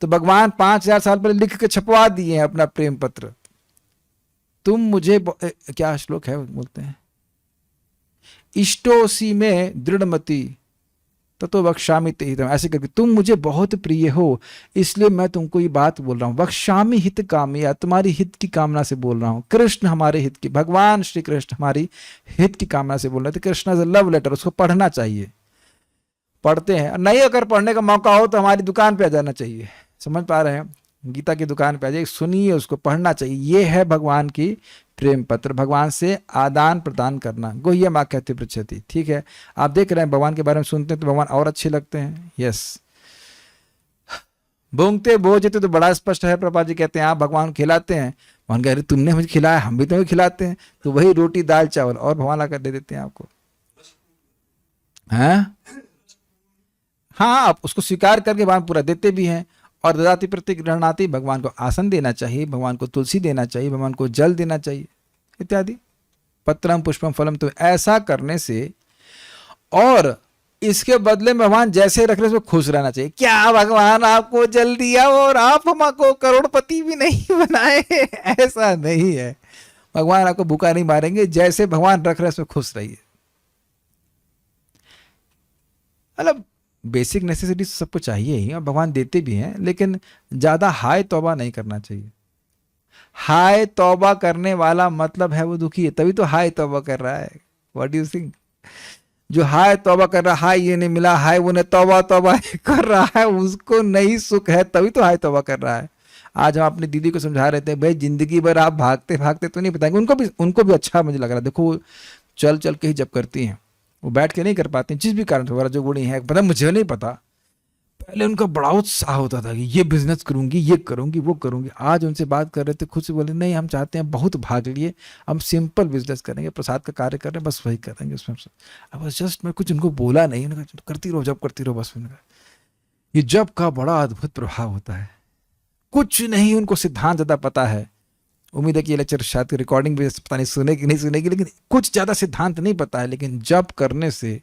तो भगवान 5000 साल पहले लिख के छपवा दिए हैं अपना प्रेम पत्र। तुम मुझे क्या श्लोक है बोलते हैं, इष्टोसी में दृढ़मति ततो वक्ष्यामि ते हितम, ऐसे करके तुम मुझे बहुत प्रिय हो, इसलिए मैं तुमको ये बात बोल रहा हूँ। वक्ष्यामि हित कामया, तुम्हारी हित की कामना से बोल रहा हूँ। कृष्ण हमारे हित की, भगवान श्री कृष्ण हमारी हित की कामना से बोल रहे थे। कृष्ण इज लव लेटर, उसको पढ़ना चाहिए। पढ़ते हैं, नहीं अगर पढ़ने का मौका हो तो हमारी दुकान पे आ जाना चाहिए। समझ पा रहे हैं? गीता की दुकान पे आ जाइए, सुनिए, उसको पढ़ना चाहिए। ये है भगवान की प्रेम पत्र, भगवान से आदान प्रदान करना। गुह्यम आख्याति पृच्छति, ठीक है। आप देख रहे हैं भगवान के बारे में सुनते हैं तो भगवान और अच्छे लगते हैं। यस, भूंगते भोजते तो बड़ा स्पष्ट है। प्रभुपाद जी कहते हैं आप भगवान खिलाते हैं, भगवान कह रहे तुमने मुझे खिलाया, हम भी तुम्हें खिलाते हैं। तो वही रोटी दाल चावल और भगवान ला कर दे देते हैं आपको। हैं? हाँ, आप उसको स्वीकार करके भगवान पूरा देते भी हैं। और ददाति प्रतिगृह्णाति, भगवान को आसन देना चाहिए, भगवान को तुलसी देना चाहिए, भगवान को जल देना चाहिए इत्यादि। पत्रम पुष्पम फलम, तो ऐसा करने से और इसके बदले में भगवान जैसे रख रहे उसमें खुश रहना चाहिए। क्या भगवान आपको जल दिया और आप हमको करोड़पति भी नहीं बनाए? ऐसा नहीं है, भगवान आपको भूखा नहीं मारेंगे। जैसे भगवान रख रहे उसमें खुश रहिए। मतलब बेसिक नेसेसिटीज सबको चाहिए ही, और भगवान देते भी हैं, लेकिन ज्यादा हाय तौबा नहीं करना चाहिए। हाय तौबा करने वाला मतलब है वो दुखी है, तभी तो हाय तौबा कर रहा है। What do you think? जो हाय तौबा कर रहा है, हाय ये नहीं मिला, हाय वो नहीं, तौबा तौबा कर रहा है, उसको नहीं सुख है, तभी तो हाय तौबा कर रहा है। आज हम अपनी दीदी को समझा रहे थे, भाई जिंदगी भर आप भागते भागते तो नहीं बताएंगे। उनको भी अच्छा मुझे लग रहा है। देखो, चल चल के ही जब करती हैं, वो बैठ के नहीं कर पाते, जिस भी कारण से जो गुणी है, पता मुझे नहीं पता। पहले उनका बड़ा उत्साह होता था कि ये बिजनेस करूंगी, ये करूंगी, वो करूंगी। आज उनसे बात कर रहे थे, खुद से बोले नहीं, हम चाहते हैं बहुत भाग लिए, हम सिंपल बिजनेस करेंगे, प्रसाद का कार्य कर रहे हैं, बस वही करेंगे। उसमें अब जस्ट मैं कुछ उनको बोला नहीं, उन्होंने करती रहो, जब करती रहो बस। उन्होंने ये जब का बड़ा अद्भुत प्रभाव होता है। कुछ नहीं उनको सिद्धांत ज्यादा पता है। उम्मीद है कि ये लेक्चर शायद रिकॉर्डिंग भी पता नहीं सुनेगी नहीं सुनेगी, लेकिन कुछ ज्यादा सिद्धांत नहीं पता है। लेकिन जब करने से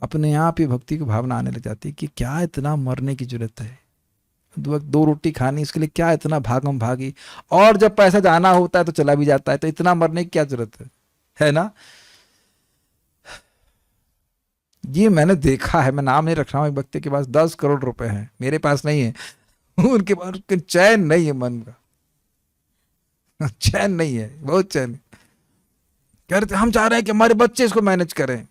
अपने आप ही भक्ति की भावना आने लग जाती है कि क्या इतना मरने की जरूरत है, दो रोटी खानी, इसके लिए क्या इतना भागम भागी। और जब पैसा जाना होता है तो चला भी जाता है, तो इतना मरने की क्या जरूरत है ना? ये मैंने देखा है, मैं नाम नहीं रख रहा हूँ। एक व्यक्ति के पास 10 करोड़ रुपए हैं, मेरे पास नहीं है। उनके पास चैन नहीं है मन का। चैन नहीं है, बहुत चैन। कह रहे थे हम चाह रहे हैं कि हमारे बच्चे इसको मैनेज करें,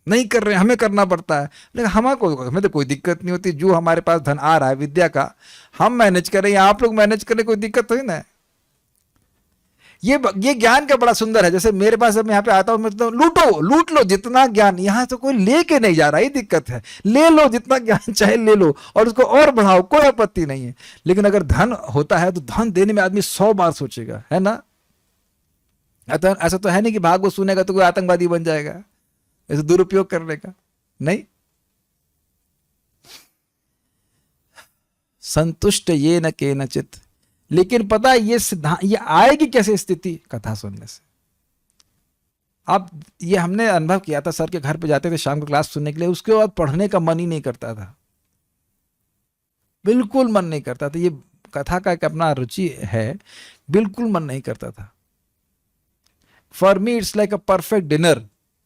नहीं कर रहे हैं, हमें करना पड़ता है। लेकिन हमें तो कोई दिक्कत नहीं होती, जो हमारे पास धन आ रहा है विद्या का हम मैनेज करें या आप लोग मैनेज करें, कोई दिक्कत थोड़ी ना है। ये ज्ञान का बड़ा सुंदर है। जैसे मेरे पास अब यहाँ पे आता हूँ, मैं तो लूटो, लूट लो जितना ज्ञान, यहाँ से कोई लेके नहीं जा रहा, ये दिक्कत है। ले लो जितना ज्ञान चाहे ले लो और उसको और बढ़ाओ, कोई आपत्ति नहीं है। लेकिन अगर धन होता है तो धन देने में आदमी 100 बार सोचेगा, है ना। ऐसा तो है नहीं कि भागवत सुनेगा तो कोई आतंकवादी बन जाएगा, ऐसे दुरुपयोग करने का नहीं। संतुष्ट ये न केनचित। लेकिन पता है ये सिद्धांत, ये आएगी कैसे स्थिति, कथा सुनने से। अब ये हमने अनुभव किया था, सर के घर पे जाते थे शाम को क्लास सुनने के लिए, उसके बाद पढ़ने का मन ही नहीं करता था, बिल्कुल मन नहीं करता था। ये कथा का एक अपना रुचि है, बिल्कुल मन नहीं करता था। For me it's like a perfect dinner,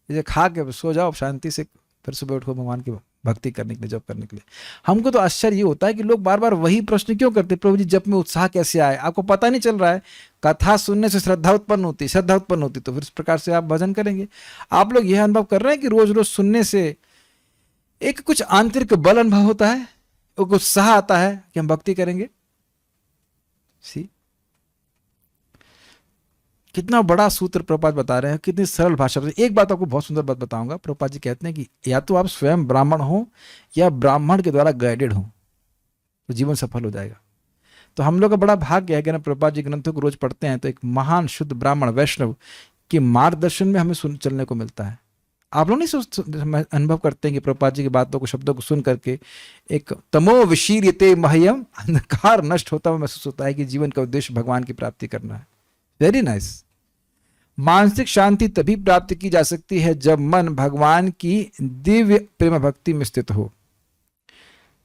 जैसे खा के सो जाओ शांति से, फिर सुबह उठो भगवान की भक्ति करने के लिए, जप करने के लिए। हमको तो आश्चर्य ये होता है कि लोग बार बार वही प्रश्न क्यों करते, प्रभु जी जप में उत्साह कैसे आए, आपको पता नहीं चल रहा है। कथा सुनने से श्रद्धा उत्पन्न होती, श्रद्धा उत्पन्न होती तो फिर इस प्रकार से आप भजन करेंगे। आप लोग यह अनुभव कर रहे हैं कि रोज रोज सुनने से एक कुछ आंतरिक बल अनुभव होता है, एक उत्साह आता है कि हम भक्ति करेंगे। सी कितना बड़ा सूत्र प्रभुपाद बता रहे हैं, कितनी सरल भाषा में। एक बात आपको बहुत सुंदर बात बताऊंगा, प्रभुपाद जी कहते हैं कि या तो आप स्वयं ब्राह्मण हो या ब्राह्मण के द्वारा गाइडेड हो तो जीवन सफल हो जाएगा। तो हम लोग का बड़ा भाग्य है कि ना प्रभुपाद जी ग्रंथों को रोज पढ़ते हैं तो एक महान शुद्ध ब्राह्मण वैष्णव के मार्गदर्शन में हमें चलने को मिलता है। आप लोग नहीं अनुभव करते हैं कि प्रभुपाद जी की बातों को, शब्दों को सुन करके एक तमो विशीर्यते मह्यम, अंधकार नष्ट होता हुआ महसूस होता है कि जीवन का उद्देश्य भगवान की प्राप्ति करना है। Very nice. मानसिक शांति तभी प्राप्त की जा सकती है जब मन भगवान की दिव्य प्रेम भक्ति में स्थित हो।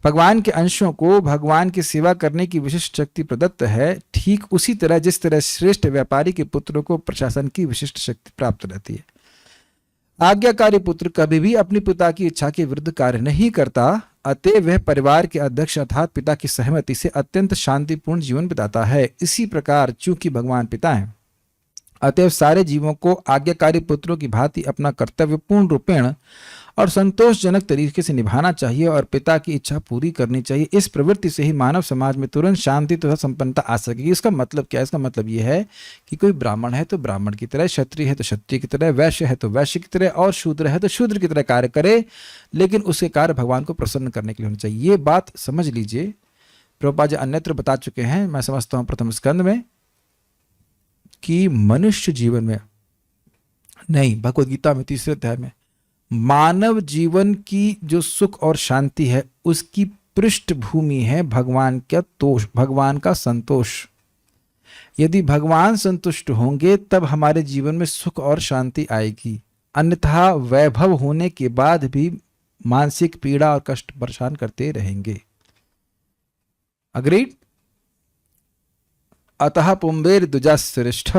भगवान के अंशों को भगवान की सेवा करने की विशिष्ट शक्ति प्रदत्त है, ठीक उसी तरह जिस तरह श्रेष्ठ व्यापारी के पुत्रों को प्रशासन की विशिष्ट शक्ति प्राप्त रहती है। आज्ञाकारी पुत्र कभी भी अपने पिता की इच्छा के विरुद्ध कार्य नहीं करता, अतः वह परिवार के अध्यक्ष अर्थात पिता की सहमति से अत्यंत शांतिपूर्ण जीवन बिताता है। इसी प्रकार चूंकि भगवान पिता हैं, अतएव सारे जीवों को आज्ञाकारी पुत्रों की भांति अपना कर्तव्य पूर्ण रूपेण और संतोषजनक तरीके से निभाना चाहिए और पिता की इच्छा पूरी करनी चाहिए। इस प्रवृत्ति से ही मानव समाज में तुरंत शांति तथा संपन्नता आ सकेगी। इसका मतलब क्या है? इसका मतलब यह है कि कोई ब्राह्मण है तो ब्राह्मण की तरह, क्षत्रिय है तो क्षत्रिय की तरह, वैश्य है तो वैश्य की तरह और शूद्र है तो शूद्र की तरह कार्य करे, लेकिन उसके कार्य भगवान को प्रसन्न करने के लिए होना चाहिए। ये बात समझ लीजिए। प्रभुपाद जी अन्यत्र बता चुके हैं, मैं समझता हूँ प्रथम स्कंद में, कि मनुष्य जीवन में नहीं, भगवद गीता में तीसरे अध्याय में, मानव जीवन की जो सुख और शांति है उसकी पृष्ठभूमि है भगवान का तोष, भगवान का संतोष। यदि भगवान संतुष्ट होंगे तब हमारे जीवन में सुख और शांति आएगी, अन्यथा वैभव होने के बाद भी मानसिक पीड़ा और कष्ट परेशान करते रहेंगे। अग्रीड। अतः पुंबेर द्विजाश्रेष्ठ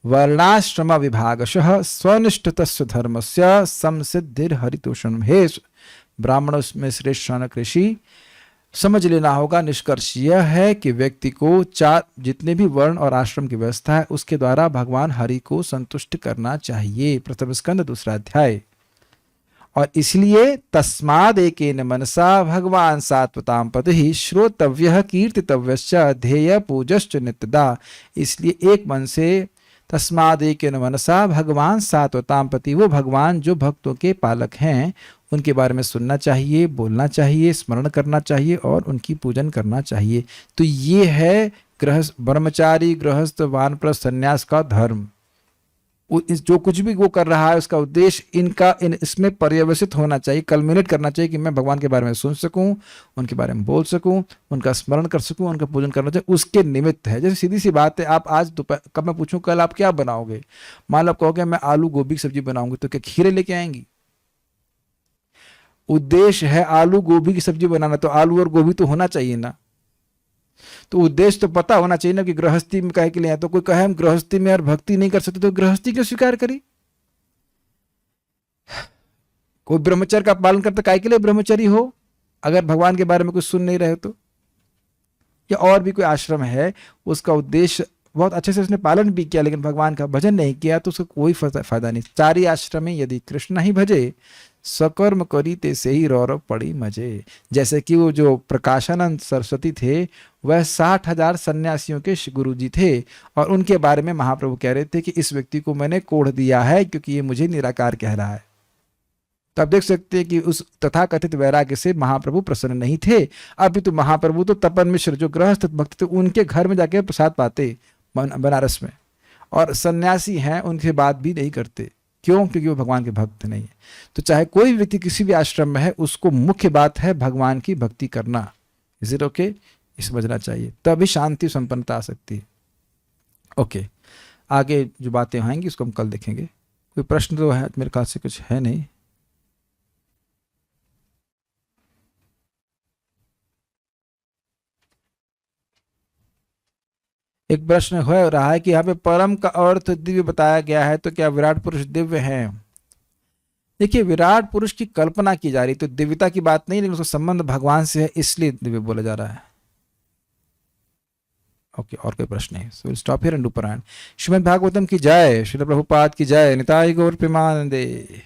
वर्णाश्रम विभागशः स्वनिष्ठतस्य धर्मस्य संसिद्धिर हरितोषणम। हे ब्राह्मणों में श्रेष्ठ कृषि, समझ लेना होगा, निष्कर्ष यह है कि व्यक्ति को चार जितने भी वर्ण और आश्रम की व्यवस्था है उसके द्वारा भगवान हरि को संतुष्ट करना चाहिए। प्रथम स्कंद दूसरा अध्याय। और इसलिए तस्माद एकेन मनसा भगवान सात्वतां पतिः श्रोतव्यः कीर्तितव्यश्च ध्येय पूजश्च नित्यदा। इसलिए एक मन से तस्माद एकेन मनसा भगवान सात्वतां पति, वो भगवान जो भक्तों के पालक हैं उनके बारे में सुनना चाहिए, बोलना चाहिए, स्मरण करना चाहिए और उनकी पूजन करना चाहिए। तो ये है गृहस्थ, ब्रह्मचारी, गृहस्थ, वानप्रस्थ, सन्यास का धर्म। जो कुछ भी वो कर रहा है उसका उद्देश्य इसमें पर्यवसित होना चाहिए, कल्मिनेट करना चाहिए कि मैं भगवान के बारे में सुन सकूं, उनके बारे में बोल सकूं, उनका स्मरण कर सकूं, उनका पूजन करना चाहिए, उसके निमित्त है। जैसे सीधी सी बात है, आप आज दोपहर, कब मैं पूछूं कल आप क्या बनाओगे, मान लो आप कहोगे मैं आलू गोभी की सब्जी बनाऊंगी, तो क्या खीरे लेके आएंगी? उद्देश्य है आलू गोभी की सब्जी बनाना, तो आलू और गोभी तो होना चाहिए ना। तो उद्देश्य तो पता होना चाहिए ना कि गृहस्थी में कहे के लिए है। तो कोई कहे हम गृहस्थी में और भक्ति नहीं कर सकते, तो गृहस्थी क्यों स्वीकार करी? कोई ब्रह्मचर्य का पालन करता काहे के लिए ब्रह्मचारी हो, अगर भगवान के बारे में कुछ सुन नहीं रहे तो? या और भी कोई आश्रम है उसका उद्देश्य बहुत अच्छे से उसने पालन भी किया, लेकिन भगवान का भजन नहीं किया तो उसको कोई फायदा नहीं। चारी आश्रम में यदि कृष्ण ही भजे, सकर्म करी ते से ही रौरव पड़ी मजे। जैसे कि वो जो प्रकाशानंद सरस्वती थे, वह 60,000 सन्यासियों के गुरुजी थे, और उनके बारे में महाप्रभु कह रहे थे कि इस व्यक्ति को मैंने कोढ़ दिया है क्योंकि ये मुझे निराकार कह रहा है। तो आप देख सकते हैं कि उस तथाकथित वैराग्य से महाप्रभु प्रसन्न नहीं थे। अभी तो महाप्रभु तो तपन मिश्र जो गृहस्थ भक्त थे, उनके घर में जाके प्रसाद पाते बनारस में, और सन्यासी हैं उनके बात भी नहीं करते। क्यों? क्योंकि वो भगवान के भक्त नहीं है। तो चाहे कोई व्यक्ति किसी भी आश्रम में है, उसको मुख्य बात है भगवान की भक्ति करना। Is it okay? ये समझना चाहिए, तभी शांति संपन्नता आ सकती है। ओके, आगे जो बातें आएंगी उसको हम कल देखेंगे। कोई प्रश्न तो है मेरे ख्याल से, कुछ है नहीं। एक प्रश्न हो रहा है कि यहाँ पे परम का अर्थ दिव्य बताया गया है, तो क्या विराट पुरुष दिव्य हैं? देखिए, विराट पुरुष की कल्पना की जा रही, तो दिव्यता की बात नहीं, लेकिन उसका संबंध भगवान से है, इसलिए दिव्य बोला जा रहा है। ओके, और कोई प्रश्न नहीं? So will stop here and do पारायण। श्रीमद् भागवतम की जय, श्रील प्रभुपाद की जय, निताई गौर प्रेमानंदे।